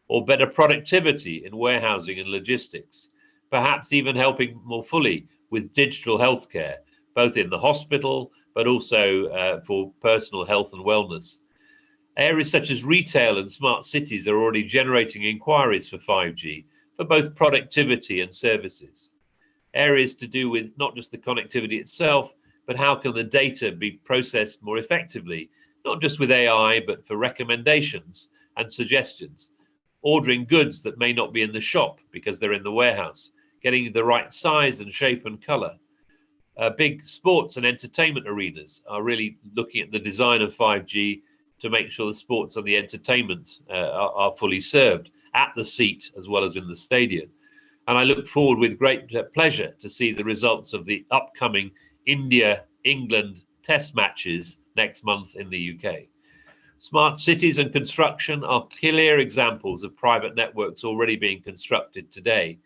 or better productivity in warehousing and logistics, perhaps even helping more fully with digital healthcare, both in the hospital, but also for personal health and wellness. Areas such as retail and smart cities are already generating inquiries for 5G for both productivity and services. Areas to do with not just the connectivity itself, but how can the data be processed more effectively, not just with AI, but for recommendations and suggestions. Ordering goods that may not be in the shop because they're in the warehouse, getting the right size and shape and color. Big sports and entertainment arenas are really looking at the design of 5G to make sure the sports and the entertainment are fully served at the seat as well as in the stadium. And I look forward with great pleasure to see the results of the upcoming India-England test matches next month in the UK. Smart cities and construction are clear examples of private networks already being constructed today.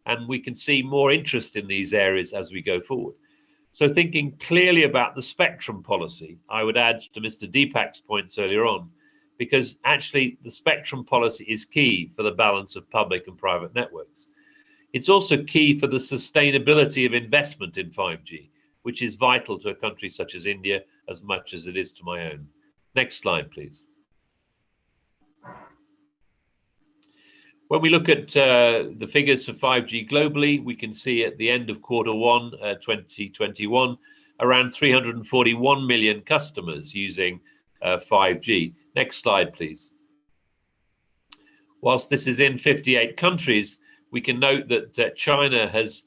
And we can see more interest in these areas as we go forward. So thinking clearly about the spectrum policy, I would add to Mr. Deepak's points earlier on, because actually the spectrum policy is key for the balance of public and private networks. It's also key for the sustainability of investment in 5G, which is vital to a country such as India as much as it is to my own. Next slide, please. When we look at the figures for 5G globally, we can see at the end of Q1 2021, around 341 million customers using 5G. Next slide, please. Whilst this is in 58 countries, we can note that China has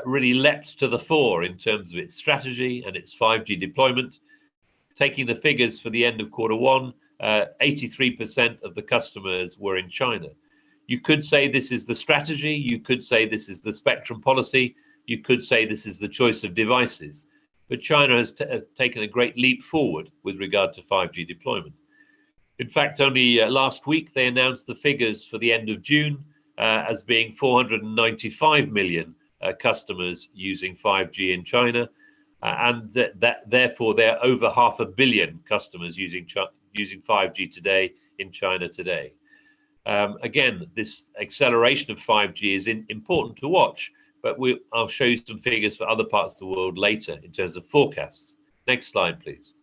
really leapt to the fore in terms of its strategy and its 5G deployment. Taking the figures for the end of Q1, 83% of the customers were in China. You could say this is the strategy, you could say this is the spectrum policy, you could say this is the choice of devices. But China has taken a great leap forward with regard to 5G deployment. In fact, only last week they announced the figures for the end of June as being 495 million customers using 5G in China, and therefore there are over 500 million customers using 5G today in China today. Again, this acceleration of 5G is important to watch, but I'll show you some figures for other parts of the world later in terms of forecasts. Next slide, please.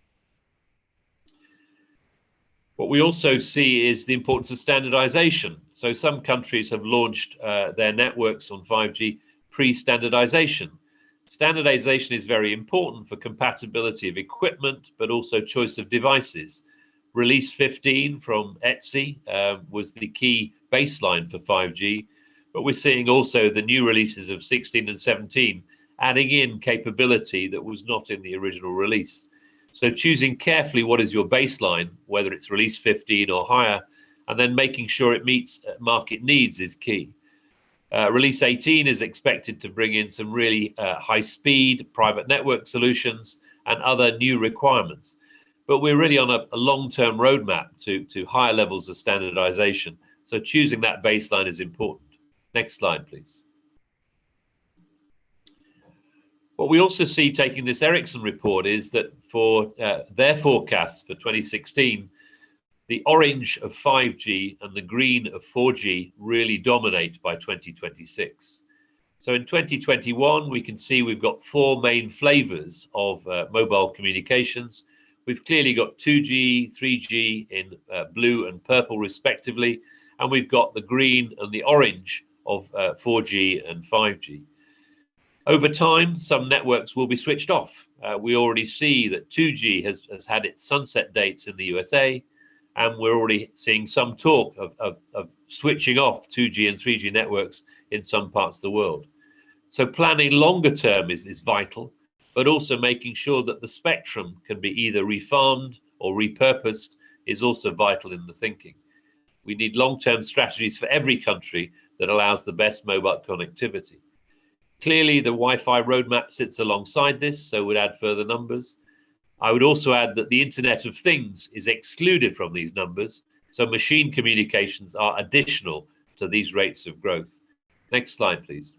What we also see is the importance of standardization. So some countries have launched their networks on 5G pre-standardization. Standardization is very important for compatibility of equipment, but also choice of devices. Release 15 from ETSI was the key baseline for 5G, but we're seeing also the new releases of 16 and 17 adding in capability that was not in the original release. So choosing carefully what is your baseline, whether it's release 15 or higher, and then making sure it meets market needs is key. Release 18 is expected to bring in some really high-speed private network solutions and other new requirements. But we're really on a long-term roadmap to higher levels of standardization. So choosing that baseline is important. Next slide, please. What we also see taking this Ericsson report is that for their forecasts for 2016, the orange of 5G and the green of 4G really dominate by 2026. So in 2021, we can see we've got four main flavors of mobile communications. We've clearly got 2G, 3G in blue and purple respectively, and we've got the green and the orange of 4G and 5G. Over time, some networks will be switched off. We already see that 2G has had its sunset dates in the USA, and we're already seeing some talk of switching off 2G and 3G networks in some parts of the world. So planning longer term is vital, but also making sure that the spectrum can be either refarmed or repurposed is also vital in the thinking. We need long-term strategies for every country that allows the best mobile connectivity. Clearly, the Wi-Fi roadmap sits alongside this, so would add further numbers. I would also add that the Internet of Things is excluded from these numbers, so machine communications are additional to these rates of growth. Next slide, please.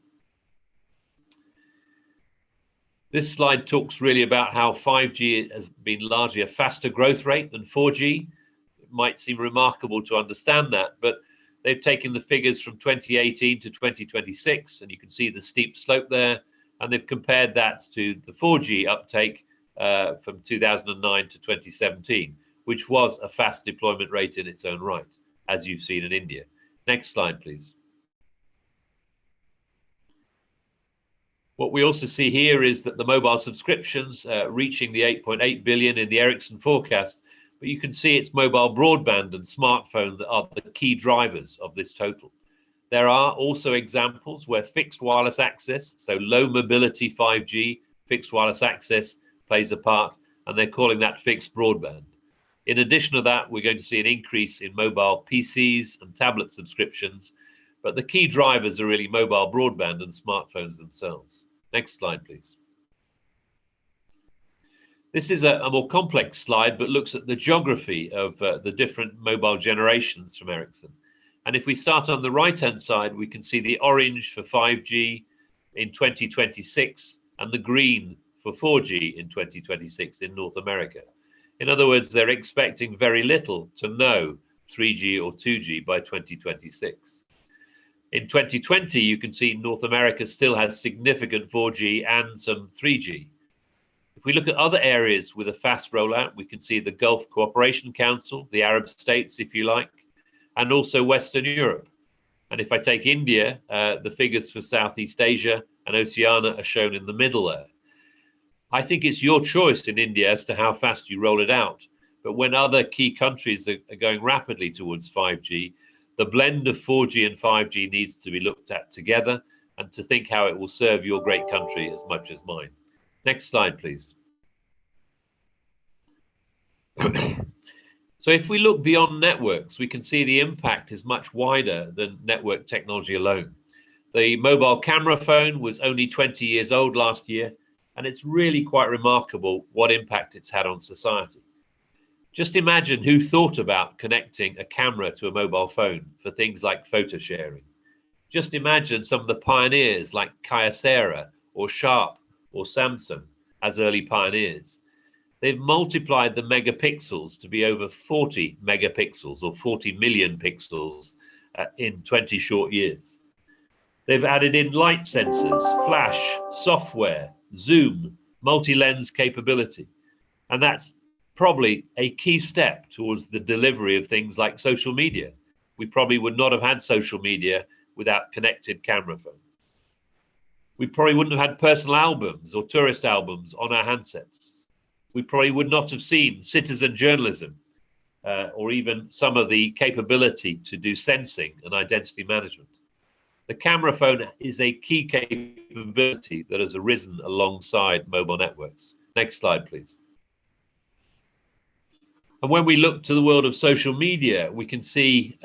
This slide talks really about how 5G has been largely a faster growth rate than 4G. It might seem remarkable to understand that, but they've taken the figures from 2018 to 2026, and you can see the steep slope there, and they've compared that to the 4G uptake from 2009 to 2017, which was a fast deployment rate in its own right, as you've seen in India. Next slide, please. What we also see here is that the mobile subscriptions reaching the 8.8 billion in the Ericsson forecast, but you can see it's mobile broadband and smartphone that are the key drivers of this total. There are also examples where fixed wireless access, so low mobility 5G, fixed wireless access plays a part, and they're calling that fixed broadband. In addition to that, we're going to see an increase in mobile PCs and tablet subscriptions, but the key drivers are really mobile broadband and smartphones themselves. Next slide, please. This is a more complex slide, but looks at the geography of the different mobile generations from Ericsson. And if we start on the right-hand side, we can see the orange for 5G in 2026 and the green for 4G in 2026 in North America. In other words, they're expecting very little to no 3G or 2G by 2026. In 2020, you can see North America still has significant 4G and some 3G. If If we look at other areas with a fast rollout, we can see the Gulf Cooperation Council, the Arab states, if you like, and also Western Europe. And if I take India, the figures for Southeast Asia and Oceania are shown in the middle there. I think it's your choice in India as to how fast you roll it out. But when other key countries are going rapidly towards 5G, the blend of 4G and 5G needs to be looked at together and to think how it will serve your great country as much as mine. Next slide, please. So if we look beyond networks, we can see the impact is much wider than network technology alone. The mobile camera phone was only 20 years old last year, and it's really quite remarkable what impact it's had on society. Just imagine who thought about connecting a camera to a mobile phone for things like photo sharing. Just imagine some of the pioneers like Kyocera or Sharp or Samsung as early pioneers. They've multiplied the megapixels to be over 40 megapixels or 40 million pixels in 20 short years. They've added in light sensors, flash, software, zoom, multi-lens capability. And that's probably a key step towards the delivery of things like social media. We probably would not have had social media without connected camera phones. We probably wouldn't have had personal albums or tourist albums on our handsets. We probably would not have seen citizen journalism or even some of the capability to do sensing and identity management. The camera phone is a key capability that has arisen alongside mobile networks. Next slide, please. And when we look to the world of social media, we can see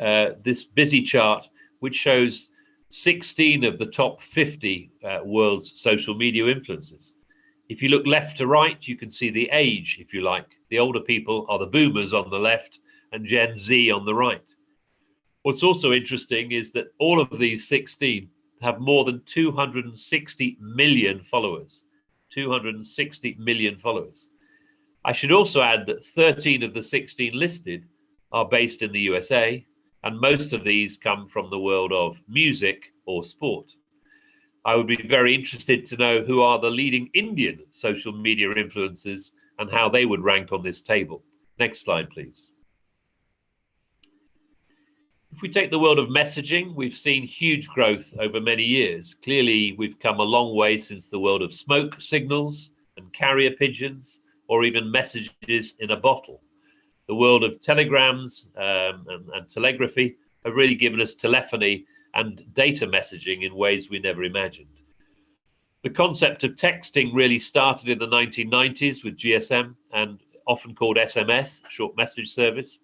this busy chart, which shows 16 of the top 50 world's social media influencers. If you look left to right, you can see the age, if you like. The older people are the boomers on the left and Gen Z on the right. What's also interesting is that all of these 16 have more than 260 million followers. 260 million followers. I should also add that 13 of the 16 listed are based in the USA, and most of these come from the world of music or sport. I would be very interested to know who are the leading Indian social media influencers and how they would rank on this table. Next slide, please. If we take the world of messaging, we've seen huge growth over many years. Clearly, we've come a long way since the world of smoke signals and carrier pigeons, or even messages in a bottle. The world of telegrams and telegraphy have really given us telephony and data messaging in ways we never imagined. The concept of texting really started in the 1990s with GSM and often called SMS, short message service,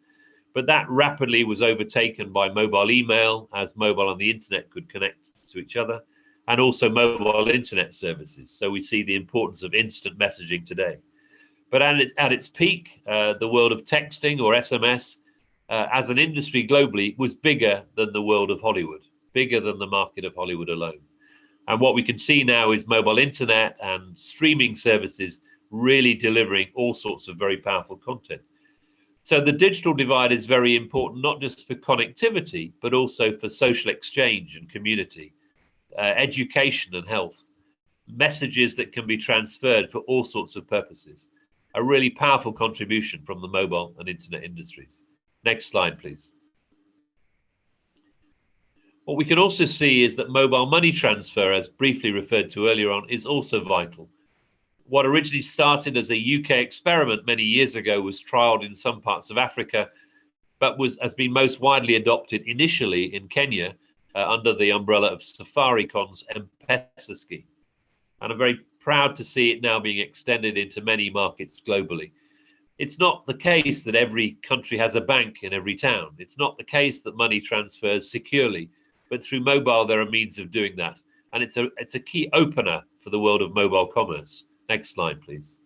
but that rapidly was overtaken by mobile email as mobile and the internet could connect to each other, and also mobile internet services. So we see the importance of instant messaging today. But at its peak, the world of texting or SMS as an industry globally was bigger than the world of Hollywood, bigger than the market of Hollywood alone. And what we can see now is mobile internet and streaming services really delivering all sorts of very powerful content. So the digital divide is very important, not just for connectivity, but also for social exchange and community, education and health, messages that can be transferred for all sorts of purposes. A really powerful contribution from the mobile and internet industries. Next slide, please. What we can also see is that mobile money transfer, as briefly referred to earlier on, is also vital. What originally started as a UK experiment many years ago was trialed in some parts of Africa, but has been most widely adopted initially in Kenya under the umbrella of Safaricom's M-Pesa scheme. And I'm very proud to see it now being extended into many markets globally. It's not the case that every country has a bank in every town. It's not the case that money transfers securely, but through mobile there are means of doing that. And it's a key opener for the world of mobile commerce. Next slide, please.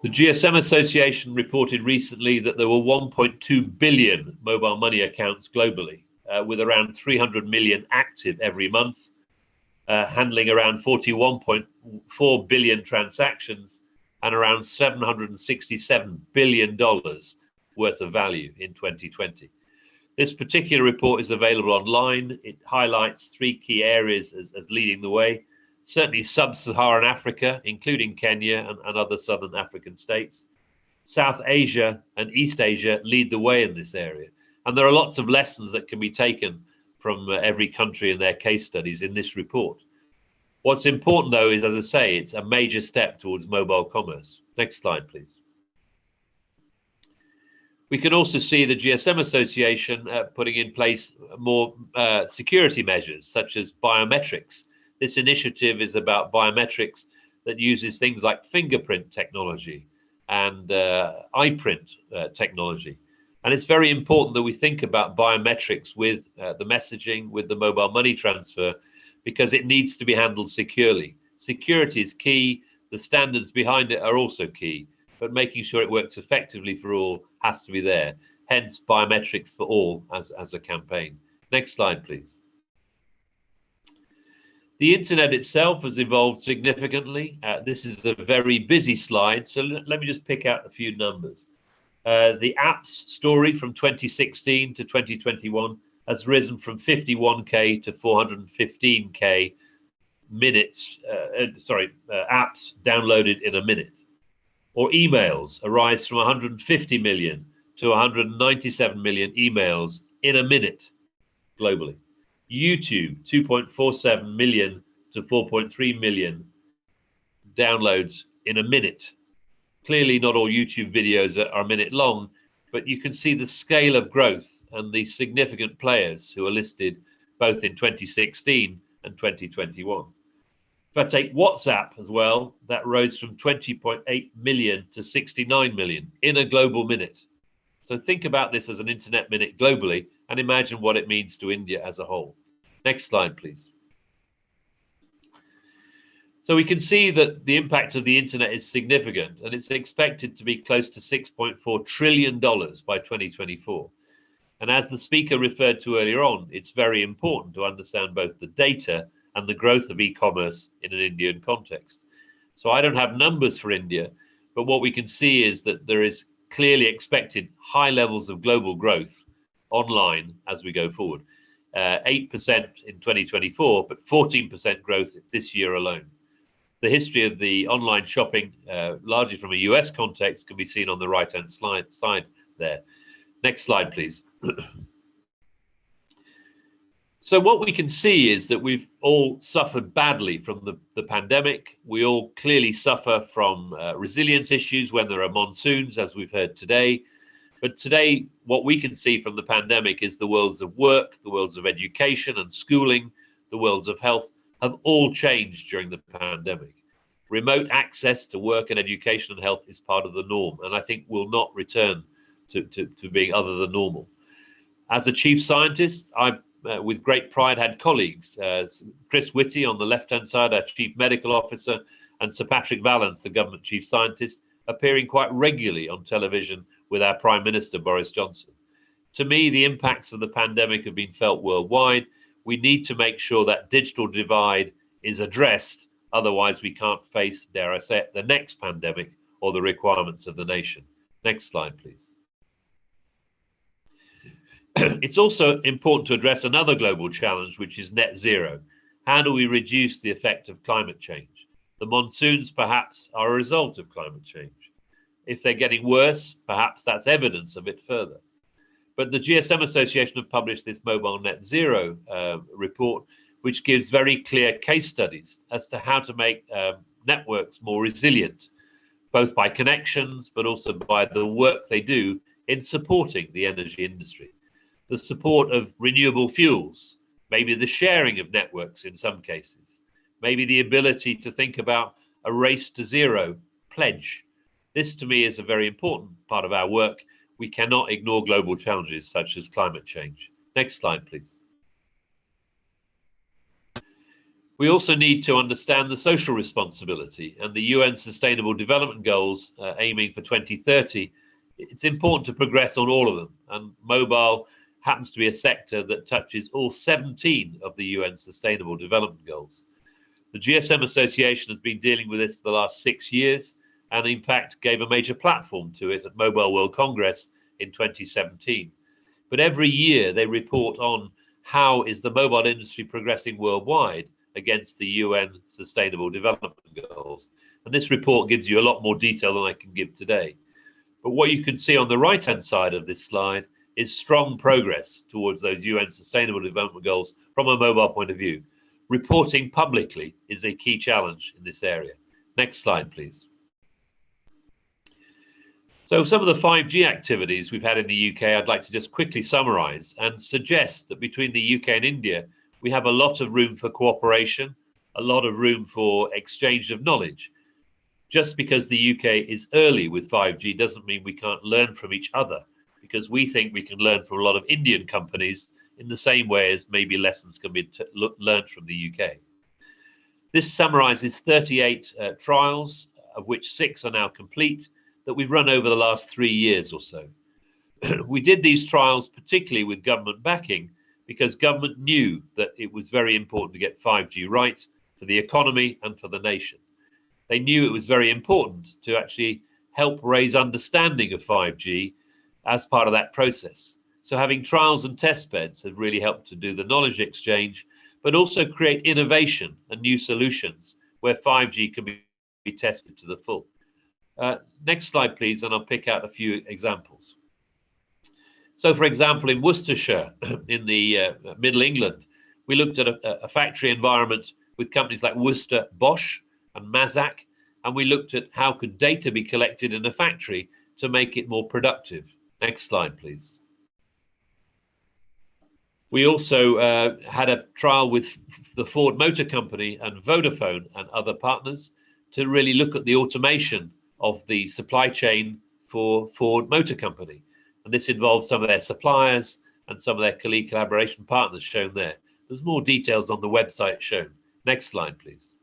The GSM Association reported recently that there were 1.2 billion mobile money accounts globally, with around 300 million active every month, handling around 41.4 billion transactions and around $767 billion worth of value in 2020. This particular report is available online. It highlights three key areas as leading the way. Certainly sub-Saharan Africa, including Kenya and other southern African states. South Asia and East Asia lead the way in this area. And there are lots of lessons that can be taken from every country and their case studies in this report. What's important, though, is, as I say, it's a major step towards mobile commerce. Next slide, please. We can also see the GSM Association putting in place more security measures, such as biometrics. This initiative is about biometrics that uses things like fingerprint technology and iPrint technology. And it's very important that we think about biometrics with the messaging, with the mobile money transfer, because it needs to be handled securely. Security is key. The standards behind it are also key, but making sure it works effectively for all has to be there. Hence, biometrics for all as a campaign. Next slide, please. The internet itself has evolved significantly. This is a very busy slide, so let me just pick out a few numbers. The apps story from 2016 to 2021 has risen from 51K to 415K minutes, apps downloaded in a minute. Or emails arise from 150 million to 197 million emails in a minute globally. YouTube, 2.47 million to 4.3 million downloads in a minute. Clearly, not all YouTube videos are a minute long, but you can see the scale of growth and the significant players who are listed both in 2016 and 2021. If I take WhatsApp as well, that rose from 20.8 million to 69 million in a global minute. So think about this as an internet minute globally and imagine what it means to India as a whole. Next slide, please. So we can see that the impact of the internet is significant, and it's expected to be close to $6.4 trillion by 2024. And as the speaker referred to earlier on, it's very important to understand both the data and the growth of e-commerce in an Indian context. So I don't have numbers for India, but what we can see is that there is clearly expected high levels of global growth online as we go forward. 8% in 2024, but 14% growth this year alone. The history of the online shopping, largely from a US context, can be seen on the right-hand side there. Next slide, please. So what we can see is that we've all suffered badly from the pandemic. We all clearly suffer from resilience issues when there are monsoons, as we've heard today. But today, what we can see from the pandemic is the worlds of work, the worlds of education and schooling, the worlds of health have all changed during the pandemic. Remote access to work and education and health is part of the norm, and I think will not return to being other than normal. As a chief scientist, I've with great pride had colleagues, Chris Whitty on the left-hand side, our chief medical officer, and Sir Patrick Vallance, the government chief scientist, appearing quite regularly on television with our Prime Minister, Boris Johnson. To me, the impacts of the pandemic have been felt worldwide. We need to make sure that digital divide is addressed. Otherwise, we can't face, dare I say it, the next pandemic or the requirements of the nation. Next slide, please. It's also important to address another global challenge, which is net zero. How do we reduce the effect of climate change? The monsoons perhaps are a result of climate change. If they're getting worse, perhaps that's evidence of it further. But the GSM Association have published this mobile net zero report, which gives very clear case studies as to how to make networks more resilient, both by connections, but also by the work they do in supporting the energy industry. The support of renewable fuels, maybe the sharing of networks in some cases, maybe the ability to think about a race to zero pledge. This to me is a very important part of our work. We cannot ignore global challenges such as climate change. Next slide, please. We also need to understand the social responsibility and the UN Sustainable Development Goals aiming for 2030. It's important to progress on all of them, and mobile happens to be a sector that touches all 17 of the UN Sustainable Development Goals. The GSM Association has been dealing with this for the last 6 years, and in fact gave a major platform to it at Mobile World Congress in 2017. But every year they report on how is the mobile industry progressing worldwide against the UN Sustainable Development Goals. And this report gives you a lot more detail than I can give today. But what you can see on the right-hand side of this slide is strong progress towards those UN Sustainable Development Goals from a mobile point of view. Reporting publicly is a key challenge in this area. Next slide, please. So some of the 5G activities we've had in the UK, I'd like to just quickly summarize and suggest that between the UK and India, we have a lot of room for cooperation, a lot of room for exchange of knowledge. Just because the UK is early with 5G doesn't mean we can't learn from each other, because we think we can learn from a lot of Indian companies in the same way as maybe lessons can be learned from the UK. This summarizes 38 trials, of which 6 are now complete, that we've run over the last 3 years or so. We did these trials particularly with government backing because government knew that it was very important to get 5G right for the economy and for the nation. They knew it was very important to actually help raise understanding of 5G as part of that process. So having trials and test beds has really helped to do the knowledge exchange, but also create innovation and new solutions where 5G can be tested to the full. Next slide, please, and I'll pick out a few examples. So, for example, in Worcestershire, in the Middle England, we looked at a factory environment with companies like Worcester Bosch and Mazak, and we looked at how could data be collected in a factory to make it more productive. Next slide, please. We also had a trial with the Ford Motor Company and Vodafone and other partners to really look at the automation of the supply chain for Ford Motor Company. And this involves some of their suppliers and some of their collaboration partners shown there. There's more details on the website shown. Next slide, please.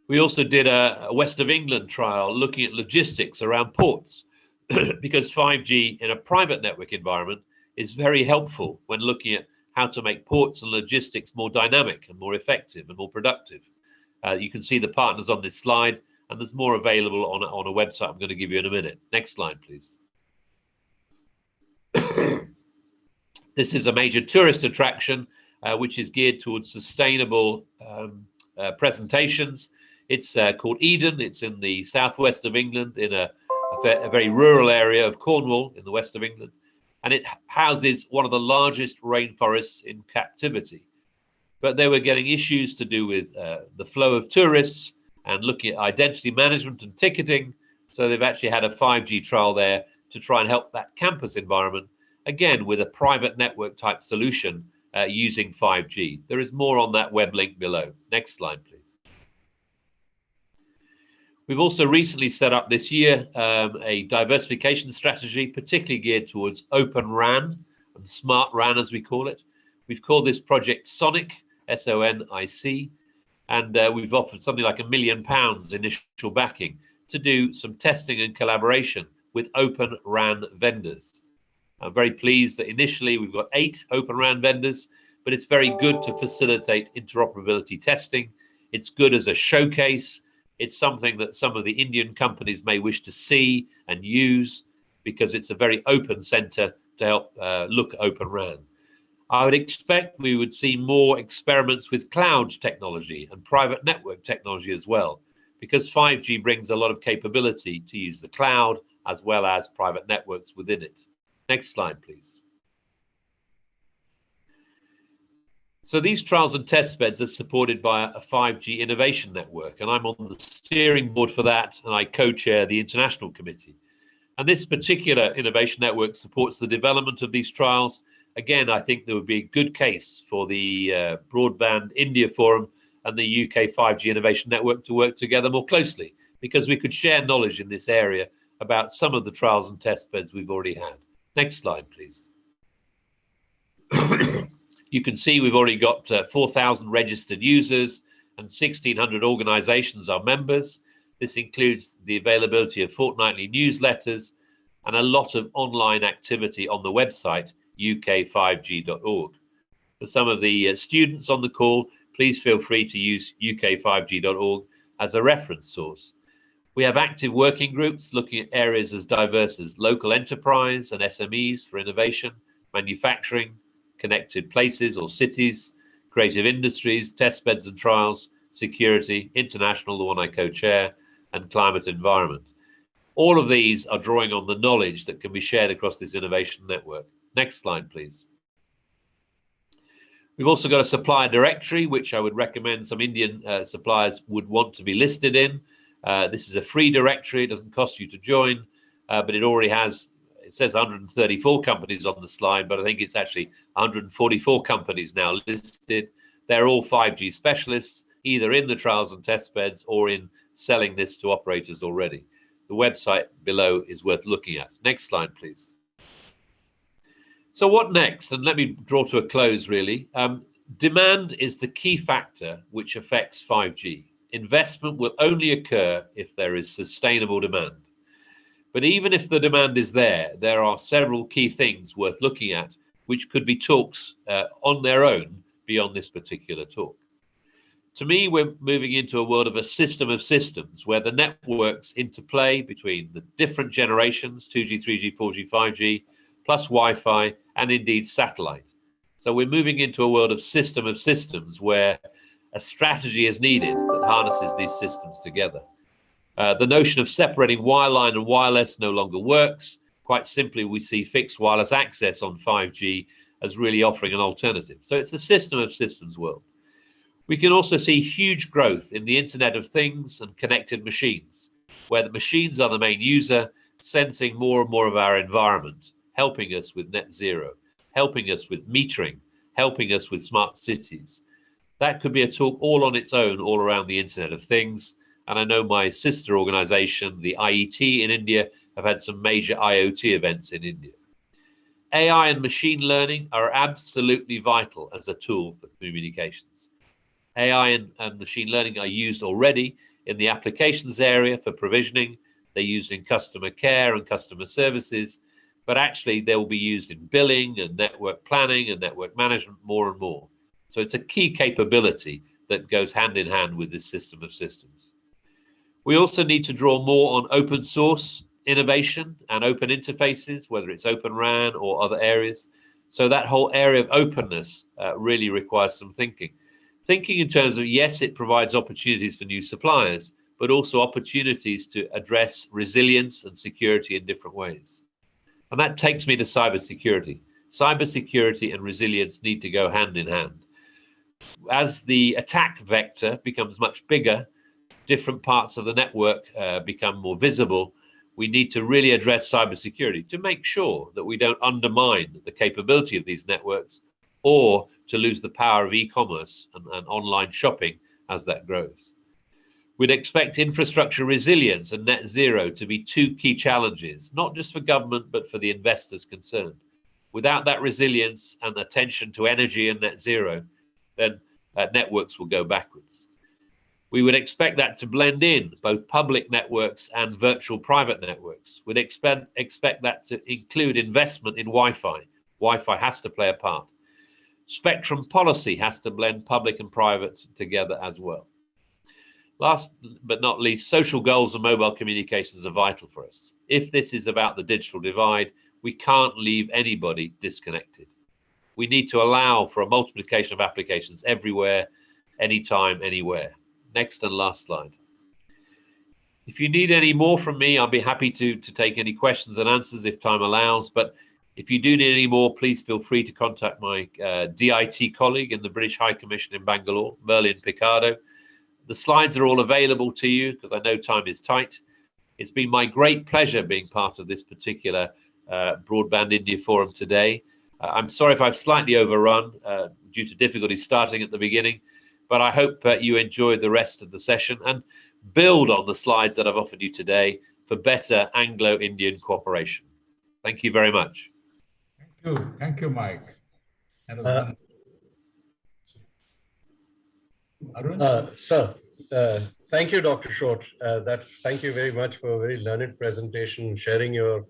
We also did a West of England trial looking at logistics around ports because 5G in a private network environment is very helpful when looking at how to make ports and logistics more dynamic and more effective and more productive. You can see the partners on this slide, and there's more available on a website I'm going to give you in a minute. Next slide, please. This is a major tourist attraction, which is geared towards sustainable presentations. It's called Eden. It's in the southwest of England, in a very rural area of Cornwall in the west of England. And it houses one of the largest rainforests in captivity. But they were getting issues to do with the flow of tourists and looking at identity management and ticketing. So they've actually had a 5G trial there to try and help that campus environment, again, with a private network type solution using 5G. There is more on that web link below. Next slide, please. We've also recently set up this year a diversification strategy, particularly geared towards Open RAN and Smart RAN, as we call it. We've called this project Sonic, S-O-N-I-C, and we've offered something like £1 million initial backing to do some testing and collaboration with Open RAN vendors. I'm very pleased that initially we've got 8 Open RAN vendors, but it's very good to facilitate interoperability testing. It's good as a showcase. It's something that some of the Indian companies may wish to see and use because it's a very open center to help look at Open RAN. I would expect we would see more experiments with cloud technology and private network technology as well, because 5G brings a lot of capability to use the cloud as well as private networks within it. Next slide, please. So these trials and test beds are supported by a 5G innovation network, and I'm on the steering board for that, and I co-chair the international committee. And this particular innovation network supports the development of these trials. Again, I think there would be a good case for the Broadband India Forum and the UK 5G Innovation Network to work together more closely, because we could share knowledge in this area about some of the trials and test beds we've already had. Next slide, please. You can see we've already got 4,000 registered users and 1,600 organizations are members. This includes the availability of fortnightly newsletters and a lot of online activity on the website uk5g.org. For some of the students on the call, please feel free to use uk5g.org as a reference source. We have active working groups looking at areas as diverse as local enterprise and SMEs for innovation, manufacturing, connected places or cities, creative industries, test beds and trials, security, international, the one I co-chair, and climate environment. All of these are drawing on the knowledge that can be shared across this innovation network. Next slide, please. We've also got a supplier directory, which I would recommend some Indian suppliers would want to be listed in. This is a free directory. It doesn't cost you to join, but it already has, it says 134 companies on the slide, but I think it's actually 144 companies now listed. They're all 5G specialists, either in the trials and test beds or in selling this to operators already. The website below is worth looking at. Next slide, please. So what next? And let me draw to a close, really. Demand is the key factor which affects 5G. Investment will only occur if there is sustainable demand. But even if the demand is there, there are several key things worth looking at, which could be talks on their own beyond this particular talk. To me, we're moving into a world of a system of systems where the networks interplay between the different generations, 2G, 3G, 4G, 5G, plus Wi-Fi, and indeed satellite. So we're moving into a world of systems where a strategy is needed that harnesses these systems together. The notion of separating wireline and wireless no longer works. Quite simply, we see fixed wireless access on 5G as really offering an alternative. So it's a system of systems world. We can also see huge growth in the Internet of Things and connected machines, where the machines are the main user, sensing more and more of our environment, helping us with net zero, helping us with metering, helping us with smart cities. That could be a talk all on its own, all around the Internet of Things. And I know my sister organization, the IET in India, have had some major IoT events in India. AI and machine learning are absolutely vital as a tool for communications. AI and machine learning are used already in the applications area for provisioning. They're used in customer care and customer services, but actually they will be used in billing and network planning and network management more and more. So it's a key capability that goes hand in hand with this system of systems. We also need to draw more on open source innovation and open interfaces, whether it's Open RAN or other areas. So that whole area of openness really requires some thinking. Thinking in terms of, yes, it provides opportunities for new suppliers, but also opportunities to address resilience and security in different ways. And that takes me to cybersecurity. Cybersecurity and resilience need to go hand in hand. As the attack vector becomes much bigger, different parts of the network become more visible, we need to really address cybersecurity to make sure that we don't undermine the capability of these networks or to lose the power of e-commerce and online shopping as that grows. We'd expect infrastructure resilience and net zero to be two key challenges, not just for government, but for the investors concerned. Without that resilience and attention to energy and net zero, then networks will go backwards. We would expect that to blend in both public networks and virtual private networks. We'd expect that to include investment in Wi-Fi. Wi-Fi has to play a part. Spectrum policy has to blend public and private together as well. Last but not least, social goals and mobile communications are vital for us. If this is about the digital divide, we can't leave anybody disconnected. We need to allow for a multiplication of applications everywhere, anytime, anywhere. Next and last slide. If you need any more from me, I'll be happy to take any questions and answers if time allows. But if you do need any more, please feel free to contact my DIT colleague in the British High Commission in Bangalore, Merlin Picardo. The slides are all available to you because I know time is tight. It's been my great pleasure being part of this particular Broadband India Forum today. I'm sorry if I've slightly overrun due to difficulties starting at the beginning, but I hope you enjoyed the rest of the session and build on the slides that I've offered you today for better Anglo-Indian cooperation. Thank you very much. Thank you, Mike. Arun? Sir, thank you, Dr. Short. Thank you very much for a very learned presentation, sharing your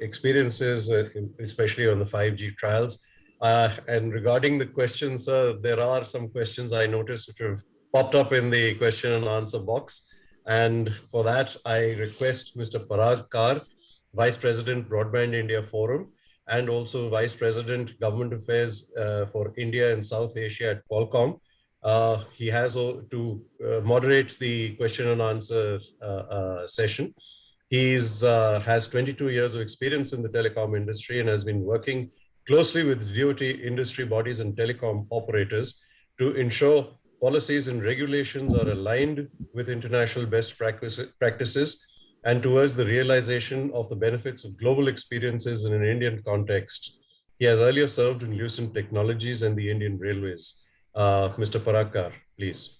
experiences, especially on the 5G trials. And regarding the questions, there are some questions I noticed which have popped up in the question and answer box. And for that, I request Mr. Parag Kar, Vice President, Broadband India Forum, and also Vice President, Government Affairs for India and South Asia at Qualcomm. He has to moderate the question and answer session. He has 22 years of experience in the telecom industry and has been working closely with DOT industry bodies and telecom operators to ensure policies and regulations are aligned with international best practices and towards the realization of the benefits of global experiences in an Indian context. He has earlier served in Lucent Technologies and the Indian Railways. Mr. Parakar, please.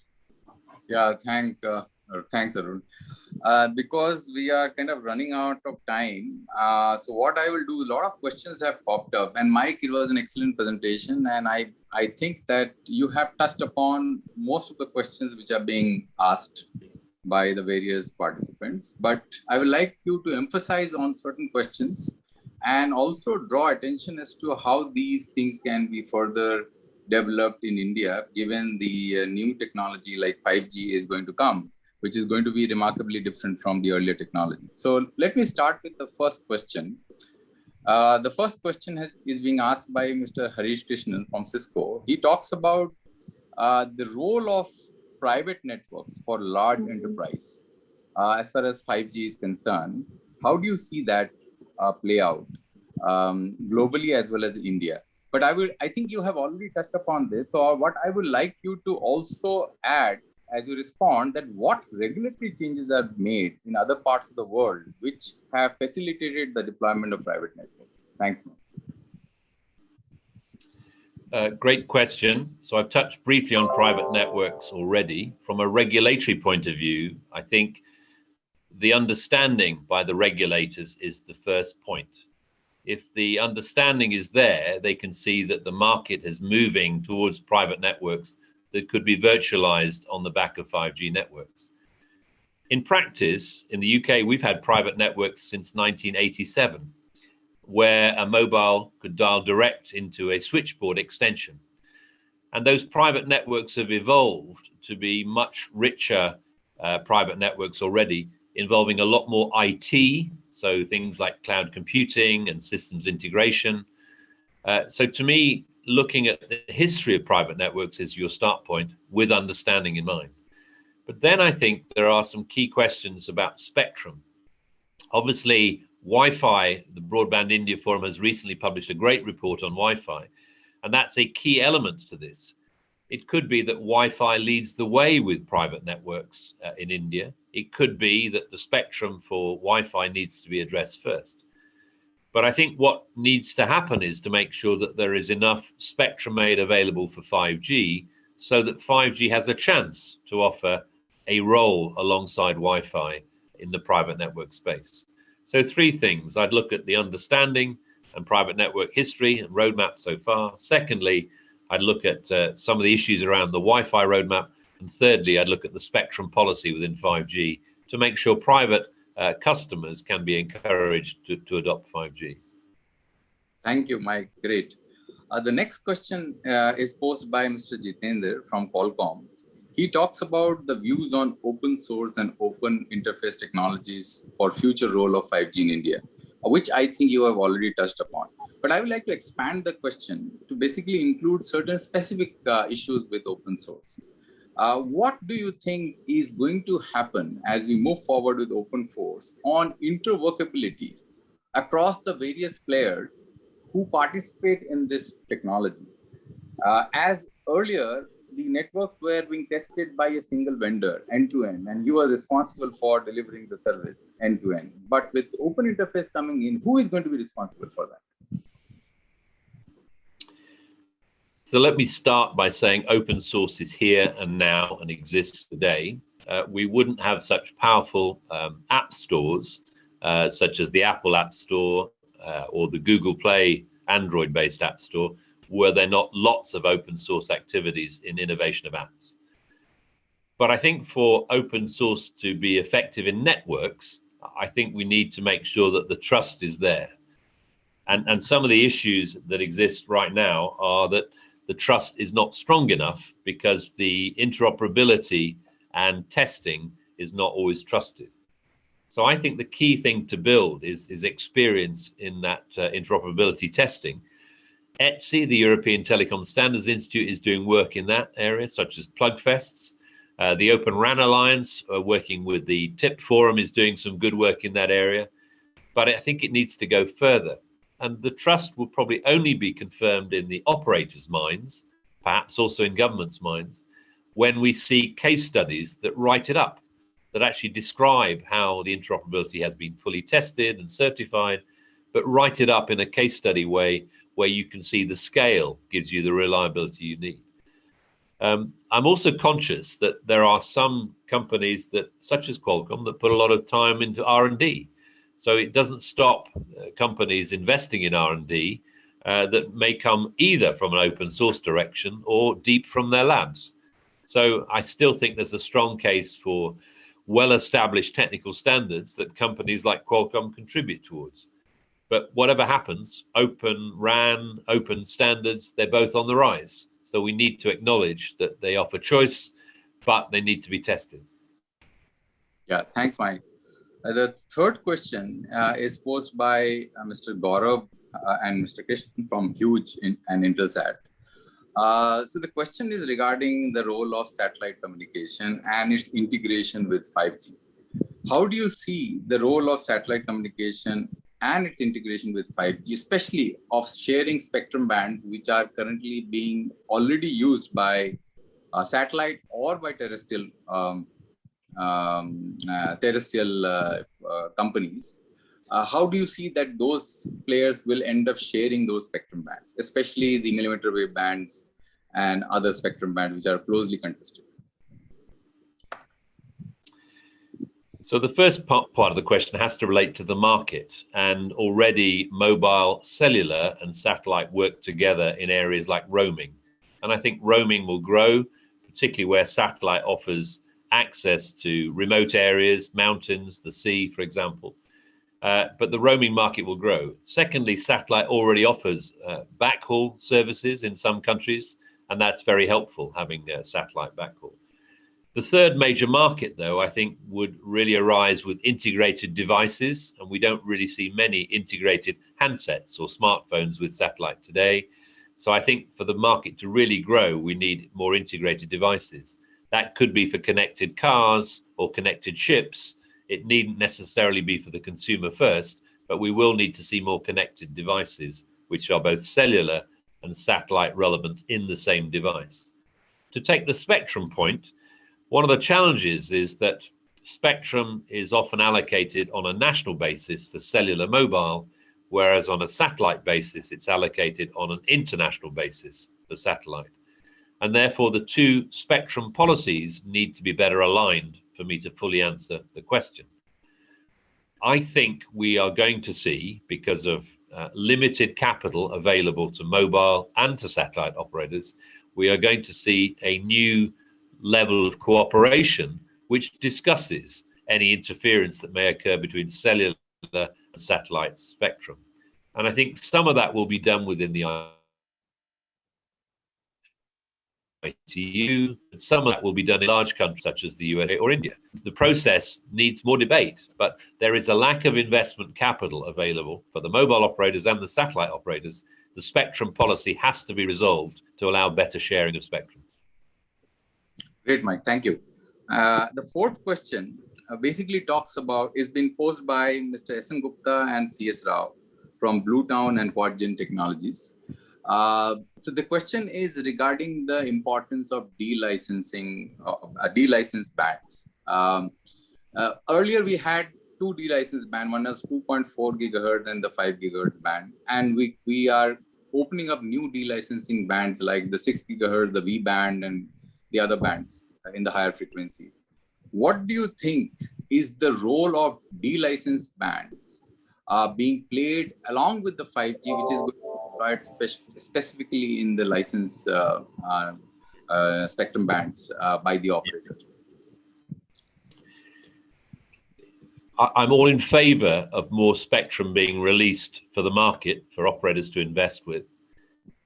Yeah, thanks, Arun. Because we are kind of running out of time, so what I will do, a lot of questions have popped up, and Mike, it was an excellent presentation, and I think that you have touched upon most of the questions which are being asked by the various participants, but I would like you to emphasize on certain questions and also draw attention as to how these things can be further developed in India, given the new technology like 5G is going to come, which is going to be remarkably different from the earlier technology. So let me start with the first question. The first question is being asked by Mr. Harish Krishnan from Cisco. He talks about the role of private networks for large enterprise as far as 5G is concerned. How do you see that play out globally as well as India? But I think you have already touched upon this. So what I would like you to also add as you respond, that what regulatory changes are made in other parts of the world which have facilitated the deployment of private networks. Thank you. Great question. So I've touched briefly on private networks already. From a regulatory point of view, I think the understanding by the regulators is the first point. If the understanding is there, they can see that the market is moving towards private networks that could be virtualized on the back of 5G networks. In practice, in the UK, we've had private networks since 1987, where a mobile could dial direct into a switchboard extension. And those private networks have evolved to be much richer private networks already, involving a lot more IT, so things like cloud computing and systems integration. So to me, looking at the history of private networks is your start point with understanding in mind. But then I think there are some key questions about spectrum. Obviously, Wi-Fi, the Broadband India Forum has recently published a great report on Wi-Fi, and that's a key element to this. It could be that Wi-Fi leads the way with private networks in India. It could be that the spectrum for Wi-Fi needs to be addressed first. But I think what needs to happen is to make sure that there is enough spectrum made available for 5G so that 5G has a chance to offer a role alongside Wi-Fi in the private network space. So three things. I'd look at the understanding and private network history and roadmap so far. Secondly, I'd look at some of the issues around the Wi-Fi roadmap. And thirdly, I'd look at the spectrum policy within 5G to make sure private customers can be encouraged to adopt 5G. Thank you, Mike. Great. The next question is posed by Mr. Jitendra from Qualcomm. He talks about the views on open source and open interface technologies for future role of 5G in India, which I think you have already touched upon. But I would like to expand the question to basically include certain specific issues with open source. What do you think is going to happen as we move forward with open source on interworkability across the various players who participate in this technology? As earlier, the networks were being tested by a single vendor end-to-end, and you are responsible for delivering the service end-to-end. But with open interface coming in, who is going to be responsible for that? So let me start by saying open source is here and now and exists today. We wouldn't have such powerful app stores such as the Apple App Store or the Google Play Android-based app store were there not lots of open source activities in innovation of apps. But I think for open source to be effective in networks, I think we need to make sure that the trust is there. And some of the issues that exist right now are that the trust is not strong enough because the interoperability and testing is not always trusted. So I think the key thing to build is experience in that interoperability testing. ETSI, the European Telecom Standards Institute, is doing work in that area, such as plugfests. The Open RAN Alliance, working with the TIP Forum, is doing some good work in that area. But I think it needs to go further. And the trust will probably only be confirmed in the operators' minds, perhaps also in governments' minds, when we see case studies that write it up, that actually describe how the interoperability has been fully tested and certified, but write it up in a case study way where you can see the scale gives you the reliability you need. I'm also conscious that there are some companies that, such as Qualcomm, that put a lot of time into R&D. So it doesn't stop companies investing in R&D that may come either from an open source direction or deep from their labs. So I still think there's a strong case for well-established technical standards that companies like Qualcomm contribute towards. But whatever happens, open RAN, open standards, they're both on the rise. So we need to acknowledge that they offer choice, but they need to be tested. Yeah, thanks, Mike. The third question is posed by Mr. Gaurav and Mr. Krishnan from Huge and Intelsat. So the question is regarding the role of satellite communication and its integration with 5G. How do you see the role of satellite communication and its integration with 5G, especially of sharing spectrum bands, which are currently being already used by satellite or by terrestrial companies? How do you see that those players will end up sharing those spectrum bands, especially the millimeter wave bands and other spectrum bands which are closely contested? So the first part of the question has to relate to the market, and already mobile, cellular and satellite work together in areas like roaming. And I think roaming will grow, particularly where satellite offers access to remote areas, mountains, the sea, for example. But the roaming market will grow. Secondly, satellite already offers backhaul services in some countries, and that's very helpful, having satellite backhaul. The third major market, though, I think would really arise with integrated devices, and we don't really see many integrated handsets or smartphones with satellite today. So I think for the market to really grow, we need more integrated devices. That could be for connected cars or connected ships. It needn't necessarily be for the consumer first, but we will need to see more connected devices, which are both cellular and satellite relevant in the same device. To take the spectrum point, one of the challenges is that spectrum is often allocated on a national basis for cellular mobile, whereas on a satellite basis, it's allocated on an international basis for satellite. And therefore, the two spectrum policies need to be better aligned for me to fully answer the question. I think we are going to see, because of limited capital available to mobile and to satellite operators, we are going to see a new level of cooperation which discusses any interference that may occur between cellular and satellite spectrum. And I think some of that will be done within the ITU, and some of that will be done in large countries such as the USA or India. The process needs more debate, but there is a lack of investment capital available for the mobile operators and the satellite operators. The spectrum policy has to be resolved to allow better sharing of spectrum. Great, Mike. Thank you. The fourth question basically talks about, is being posed by Mr. S.N. Gupta and C.S. Rao from Bluetown and QuadGen Technologies. So the question is regarding the importance of delicensing, delicensed bands. Earlier, we had two delicensed bands. One was 2.4 gigahertz and the 5 gigahertz band. And we are opening up new delicensing bands like the 6 gigahertz, the V band, and the other bands in the higher frequencies. What do you think is the role of delicensed bands being played along with the 5G, which is going to be deployed specifically in the licensed spectrum bands by the operators? I'm all in favor of more spectrum being released for the market for operators to invest with.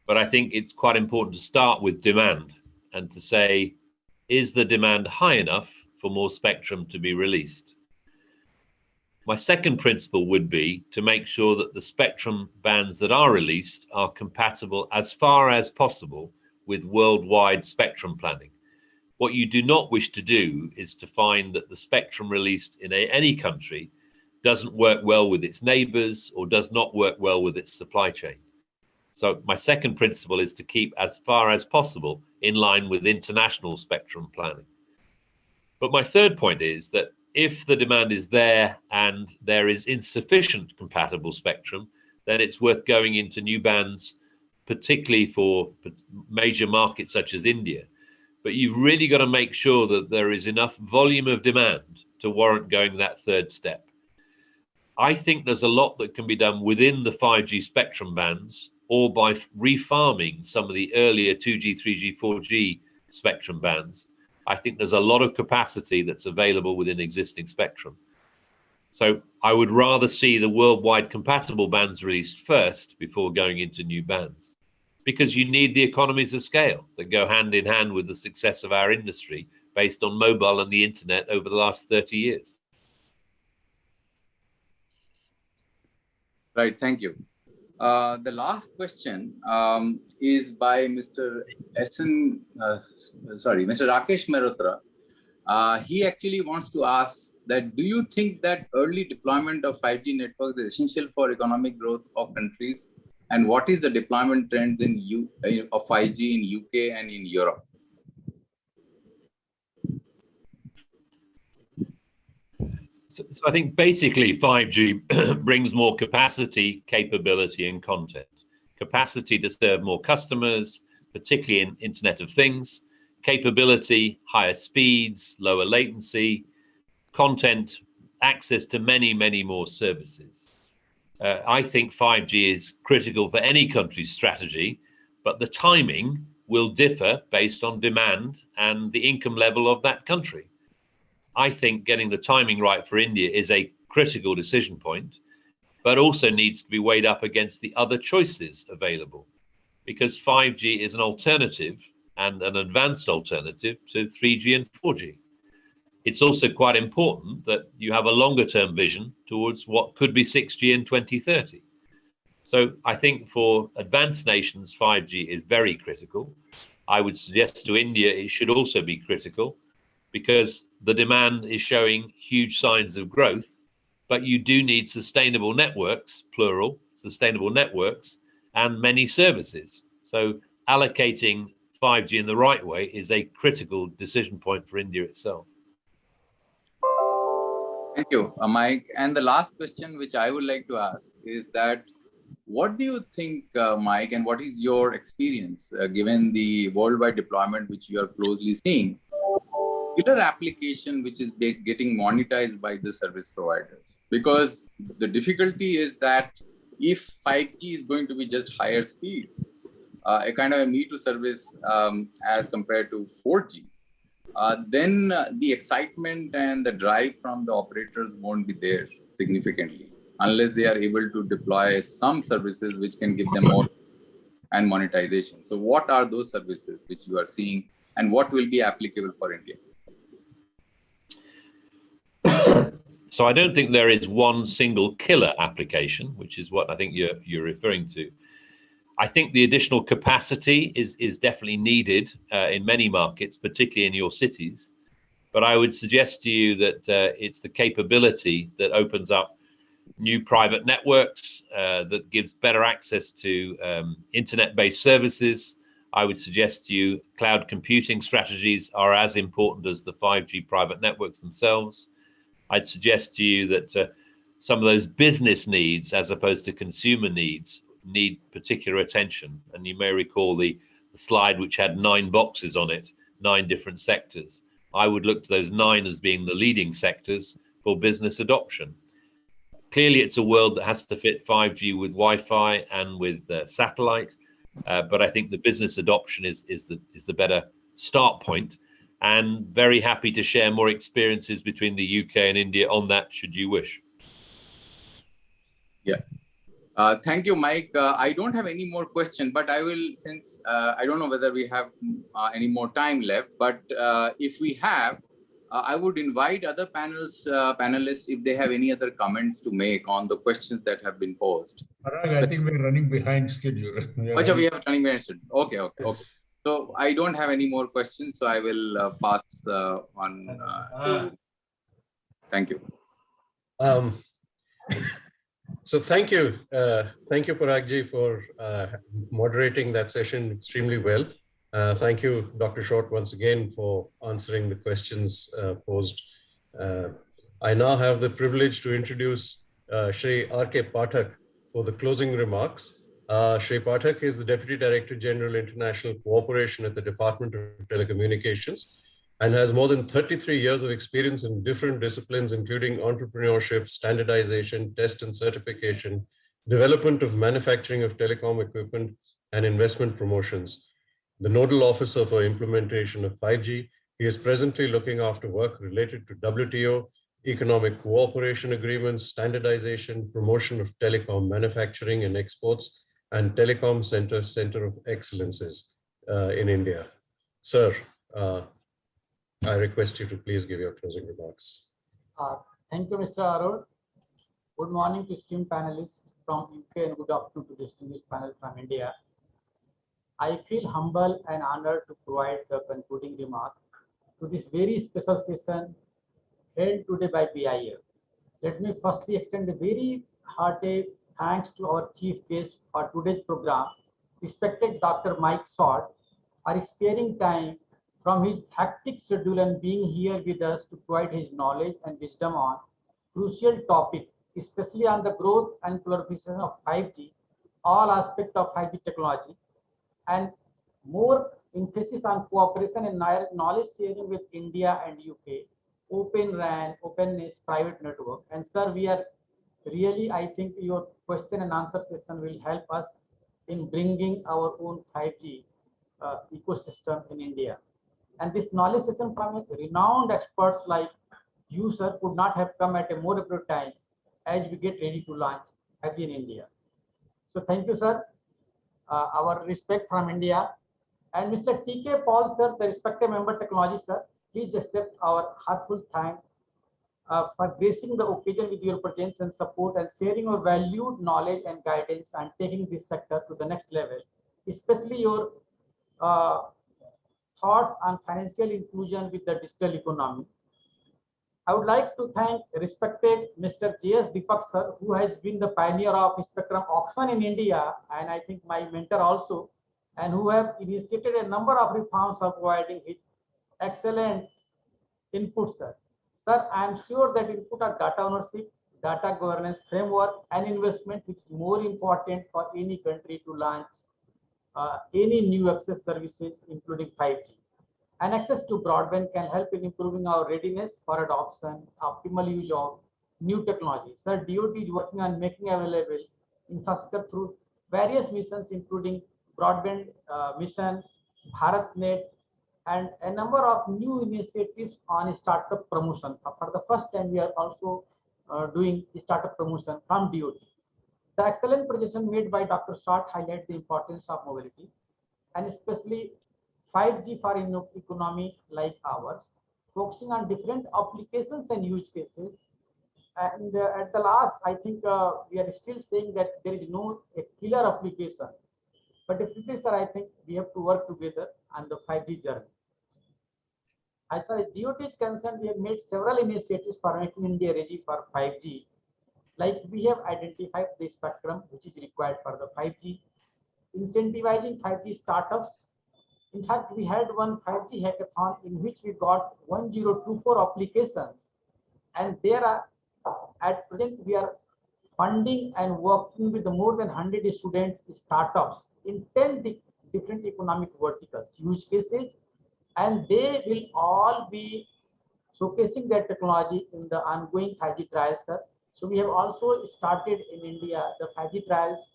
But I think it's quite important to start with demand and to say, is the demand high enough for more spectrum to be released? My second principle would be to make sure that the spectrum bands that are released are compatible as far as possible with worldwide spectrum planning. What you do not wish to do is to find that the spectrum released in any country doesn't work well with its neighbors or does not work well with its supply chain. So my second principle is to keep as far as possible in line with international spectrum planning. But my third point is that if the demand is there and there is insufficient compatible spectrum, then it's worth going into new bands, particularly for major markets such as India. But you've really got to make sure that there is enough volume of demand to warrant going that third step. I think there's a lot that can be done within the 5G spectrum bands or by refarming some of the earlier 2G, 3G, 4G spectrum bands. I think there's a lot of capacity that's available within existing spectrum. So I would rather see the worldwide compatible bands released first before going into new bands, because you need the economies of scale that go hand in hand with the success of our industry based on mobile and the internet over the last 30 years. Right, thank you. The last question is by Mr. Mr. Rakesh Mehrotra. He actually wants to ask that, do you think that early deployment of 5G networks is essential for economic growth of countries? And what is the deployment trends of 5G in UK and in Europe? So I think basically 5G brings more capacity, capability, and content. Capacity to serve more customers, particularly in Internet of Things. Capability, higher speeds, lower latency. Content, access to many, many more services. I think 5G is critical for any country's strategy, but the timing will differ based on demand and the income level of that country. I think getting the timing right for India is a critical decision point, but also needs to be weighed up against the other choices available, because 5G is an alternative and an advanced alternative to 3G and 4G. It's also quite important that you have a longer term vision towards what could be 6G in 2030. So I think for advanced nations, 5G is very critical. I would suggest to India it should also be critical, because the demand is showing huge signs of growth, but you do need sustainable networks, plural, sustainable networks, and many services. So allocating 5G in the right way is a critical decision point for India itself. Thank you, Mike. And the last question which I would like to ask is that, what do you think, Mike, and what is your experience given the worldwide deployment which you are closely seeing? Killer application which is getting monetized by the service providers, because the difficulty is that if 5G is going to be just higher speeds, a kind of a me to service as compared to 4G, then the excitement and the drive from the operators won't be there significantly unless they are able to deploy some services which can give them more and monetization. So what are those services which you are seeing, and what will be applicable for India? So I don't think there is one single killer application, which is what I think you're referring to. I think the additional capacity is definitely needed in many markets, particularly in your cities. But I would suggest to you that it's the capability that opens up new private networks, that gives better access to internet-based services. I would suggest to you cloud computing strategies are as important as the 5G private networks themselves. I'd suggest to you that some of those business needs, as opposed to consumer needs, need particular attention. And you may recall the slide which had 9 boxes on it, 9 different sectors. I would look to those 9 as being the leading sectors for business adoption. Clearly, it's a world that has to fit 5G with Wi-Fi and with satellite, but I think the business adoption is the better start point. And very happy to share more experiences between the UK and India on that, should you wish. Yeah. Thank you, Mike. I don't have any more questions, but I will, since I don't know whether we have any more time left, but if we have, I would invite other panelists if they have any other comments to make on the questions that have been posed. Parag, I think we're running behind schedule. We are running behind schedule. Okay. So I don't have any more questions, so I will pass on to. Thank you. So thank you, Paragji, for moderating that session extremely well. Thank you, Dr. Short, once again for answering the questions posed. I now have the privilege to introduce Shri R.K. Pathak for the closing remarks. Shri Pathak is the Deputy Director General International Cooperation at the Department of Telecommunications and has more than 33 years of experience in different disciplines, including entrepreneurship, standardization, test and certification, development of manufacturing of telecom equipment, and investment promotions. The nodal officer for implementation of 5G, he is presently looking after work related to WTO, economic cooperation agreements, standardization, promotion of telecom manufacturing and exports, and telecom center of excellences in India. Sir, I request you to please give your closing remarks. Thank you, Mr. Arun. Good morning to esteemed panelists from UK and good afternoon to distinguished panel from India. I feel humble and honored to provide the concluding remark to this very special session held today by BIF. Let me firstly extend a very hearty thanks to our chief guest for today's program, respected Dr. Mike Short, for sparing time from his hectic schedule and being here with us to provide his knowledge and wisdom on crucial topic, especially on the growth and proliferation of 5G, all aspects of 5G technology, and more emphasis on cooperation and knowledge sharing with India and UK, open RAN, openness, private network. And sir, we are really, I think your question and answer session will help us in bringing our own 5G ecosystem in India. And this knowledge session from renowned experts like you, sir, could not have come at a more appropriate time as we get ready to launch 5G in India. So thank you, sir. Our respect from India. And Mr. T.K. Paul, sir, the respected member technology, sir, please accept our heartfelt thanks for gracing the occasion with your presence and support and sharing your valued knowledge and guidance and taking this sector to the next level, especially your thoughts on financial inclusion with the digital economy. I would like to thank respected Mr. J.S. Deepak sir, who has been the pioneer of spectrum auction in India, and I think my mentor also, and who have initiated a number of reforms of providing his excellent input, sir. Sir, I am sure that input of data ownership, data governance framework, and investment, which is more important for any country to launch any new access services, including 5G. And access to broadband can help in improving our readiness for adoption, optimal use of new technology. Sir, DoT is working on making available infrastructure through various missions, including broadband mission, BharatNet, and a number of new initiatives on startup promotion. For the first time, we are also doing startup promotion from DoT. The excellent presentation made by Dr. Short highlights the importance of mobility, and especially 5G for economy like ours, focusing on different applications and use cases. And at the last, I think we are still saying that there is no a killer application. But definitely, sir, I think we have to work together on the 5G journey. As far as DoT is concerned, we have made several initiatives for making India ready for 5G. Like we have identified the spectrum which is required for the 5G, incentivizing 5G startups. In fact, we had one 5G hackathon in which we got 1024 applications, and there are at present we are funding and working with more than 100 students, startups in 10 different economic verticals, use cases, and they will all be showcasing their technology in the ongoing 5G trials, sir. So we have also started in India the 5G trials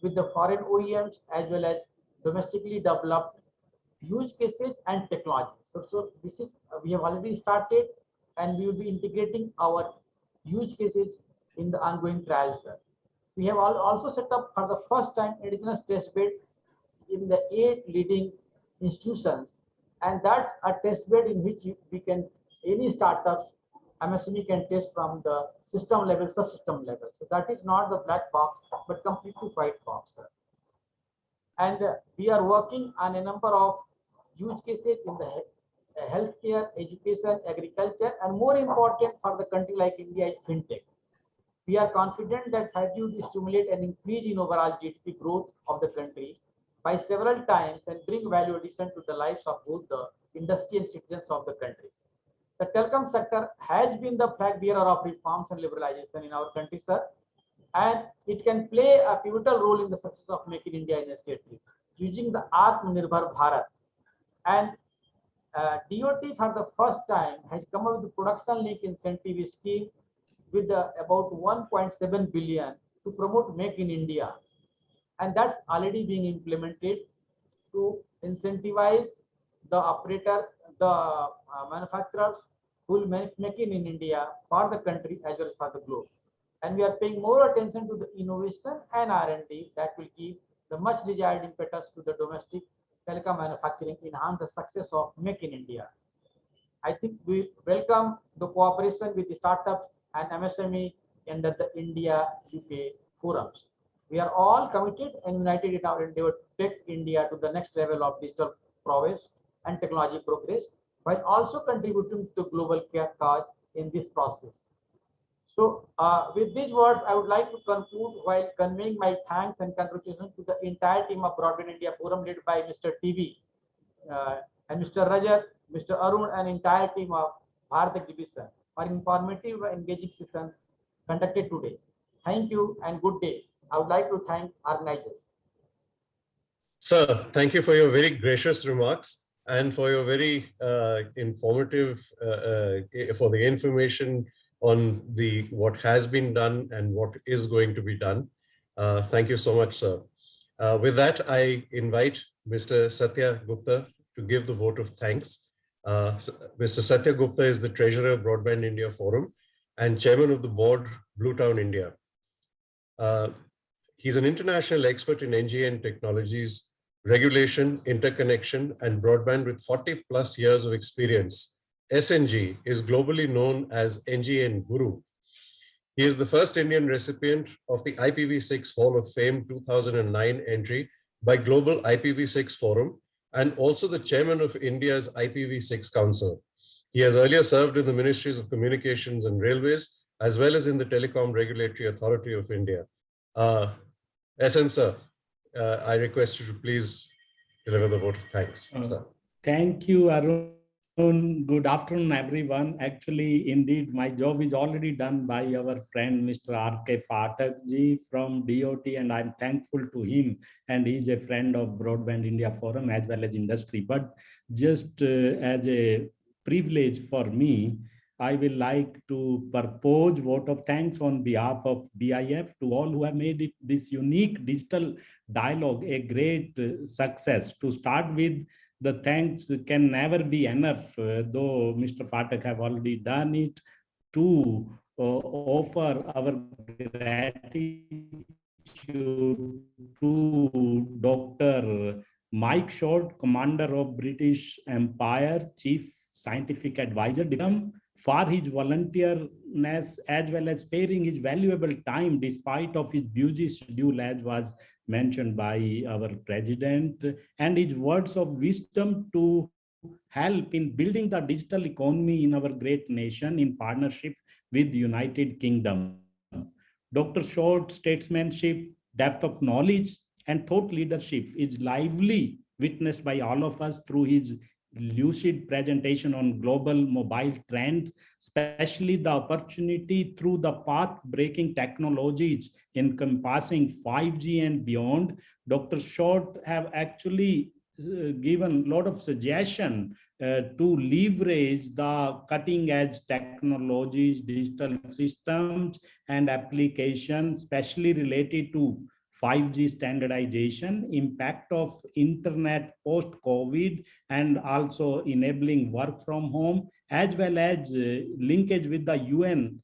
with the foreign OEMs as well as domestically developed use cases and technologies. So this is we have already started, and we will be integrating our use cases in the ongoing trials, sir. We have also set up for the first time indigenous test bed in the 8 leading institutions, and that's a test bed in which we can any startups, MSME can test from the system level, subsystem level. So that is not the black box, but completely white box. And we are working on a number of use cases in the healthcare, education, agriculture, and more important for the country like India is fintech. We are confident that 5G will stimulate an increase in overall GDP growth of the country by several times and bring value addition to the lives of both the industry and citizens of the country. The telecom sector has been the flag bearer of reforms and liberalization in our country, sir, and it can play a pivotal role in the success of Make in India initiative using the Atmanirbhar Bharat. And DOT for the first time has come up with the production link incentive scheme with about 1.7 billion to promote Make in India, and that's already being implemented to incentivize the operators, the manufacturers who will make in India for the country as well as for the globe. And we are paying more attention to the innovation and R&D that will give the much desired impetus to the domestic telecom manufacturing, enhance the success of Make in India. I think we welcome the cooperation with the startups and MSME under the India-UK forums. We are all committed and united in our endeavor to take India to the next level of digital prowess and technology progress, while also contributing to the global care cause in this process. So with these words, I would like to conclude while conveying my thanks and congratulations to the entire team of Broadband India Forum led by Mr. TV and Mr. Rajat, Mr. Arun, and entire team of Bharat Exhibition for informative and engaging session conducted today. Thank you and good day. I would like to thank organizers. Sir, thank you for your very gracious remarks and for your very informative, for the information on what has been done and what is going to be done. Thank you so much, sir. With that, I invite Mr. Satya Gupta to give the vote of thanks. Mr. Satya Gupta is the treasurer of Broadband India Forum and chairman of the board, Bluetown India. He's an international expert in NGN technologies, regulation, interconnection, and broadband with 40 plus years of experience. SNG is globally known as NGN Guru. He is the first Indian recipient of the IPv6 Hall of Fame 2009 entry by Global IPv6 Forum and also the chairman of India's IPv6 Council. He has earlier served in the Ministries of Communications and Railways, as well as in the Telecom Regulatory Authority of India. SN sir, I request you to please deliver the vote of thanks. Sir. Thank you, Arun. Good afternoon, everyone. Actually, indeed, my job is already done by our friend, Mr. R.K. Phatak ji from DOT, and I'm thankful to him. And he's a friend of Broadband India Forum as well as industry. But just as a privilege for me, I will like to propose vote of thanks on behalf of BIF to all who have made it this unique digital dialogue a great success. To start with, the thanks can never be enough, though Mr. Phatak have already done it, to offer our gratitude to Dr. Mike Short, Commander of British Empire, Chief Scientific Advisor, for his volunteerness as well as sparing his valuable time despite of his busy schedule, as was mentioned by our president, and his words of wisdom to help in building the digital economy in our great nation in partnership with the United Kingdom. Dr. Short's statesmanship, depth of knowledge, and thought leadership is lively witnessed by all of us through his lucid presentation on global mobile trends, especially the opportunity through the path-breaking technologies encompassing 5G and beyond. Dr. Short have actually given a lot of suggestion to leverage the cutting-edge technologies, digital systems, and applications, especially related to 5G standardization, impact of internet post-COVID, and also enabling work from home, as well as linkage with the UN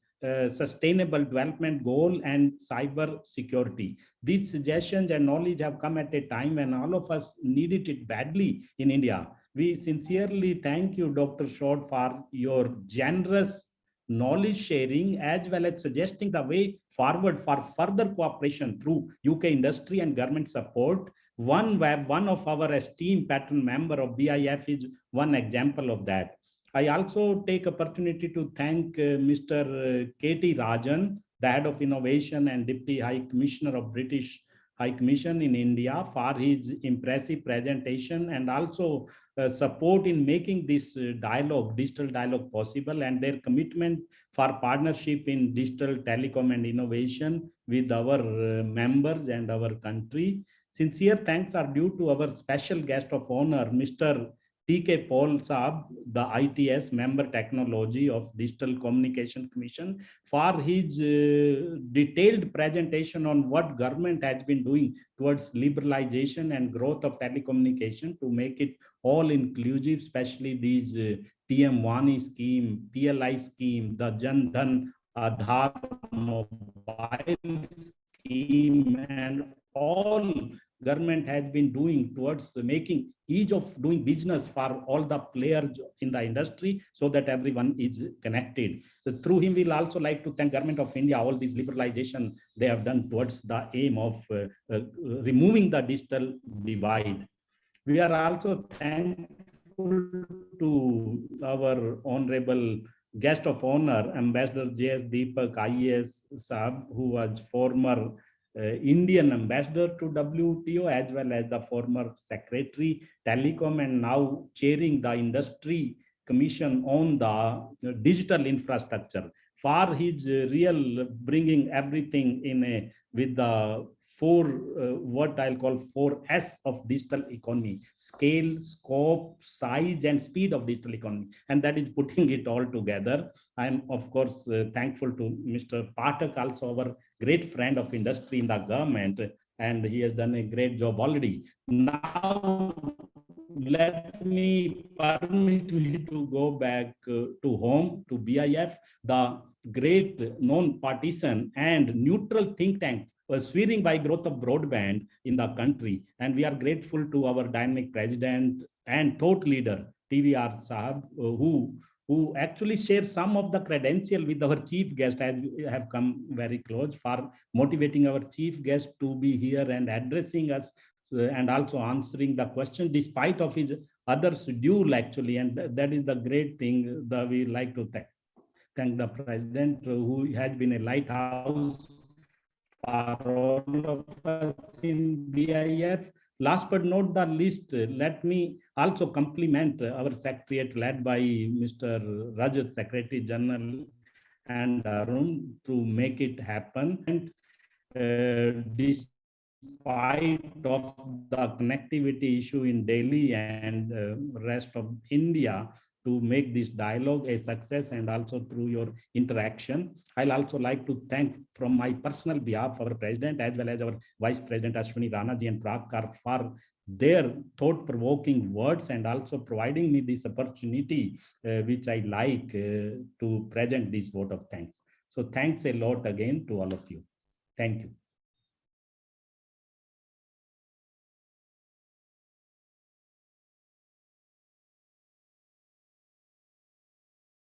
Sustainable Development Goal and cyber security. These suggestions and knowledge have come at a time when all of us needed it badly in India. We sincerely thank you, Dr. Short, for your generous knowledge sharing as well as suggesting the way forward for further cooperation through UK industry and government support. One of our esteemed pattern member of BIF is one example of that. I also take opportunity to thank Mr. K.T. Rajan, the head of innovation and Deputy High Commissioner of British High Commission in India, for his impressive presentation and also support in making this digital dialogue possible, and their commitment for partnership in digital telecom and innovation with our members and our country. Sincere thanks are due to our special guest of honor, Mr. T.K. Paul Saab, the ITS member technology of Digital Communication Commission, for his detailed presentation on what government has been doing towards liberalization and growth of telecommunication to make it all inclusive, especially these PM Wani scheme, PLI scheme, the Jan Dhan Aadhaar mobile scheme, and all government has been doing towards making ease of doing business for all the players in the industry so that everyone is connected. So through him, we'll also like to thank Government of India, all this liberalization they have done towards the aim of removing the digital divide. We are also thankful to our honorable guest of honor, Ambassador J.S. Deepak IAS Saab, who was former Indian ambassador to WTO as well as the former secretary telecom and now chairing the industry commission on the digital infrastructure, for his real bringing everything in with the what I'll call 4S of digital economy: scale, scope, size, and speed of digital economy. And that is putting it all together. I'm, of course, thankful to Mr. Pathak, also our great friend of industry in the government, and he has done a great job already. Now, permit me to go back to home, to BIF, the great non-partisan and neutral think tank was steering by growth of broadband in the country. And we are grateful to our dynamic president and thought leader, TVR Saab, who actually shares some of the credential with our chief guest, as we have come very close, for motivating our chief guest to be here and addressing us and also answering the question despite of his other schedule actually. And that is the great thing that we like to thank the president, who has been a lighthouse for all of us in BIF. Last but not the least, let me also compliment our secretariat led by Mr. Rajat, Secretary General, and Arun to make it happen. And despite of the connectivity issue in Delhi and rest of India, to make this dialogue a success and also through your interaction. I'll also like to thank from my personal behalf our president as well as our vice president Ashwini Ranaji and Prakar for their thought-provoking words and also providing me this opportunity which I like to present this vote of thanks. So thanks a lot again to all of you. Thank you.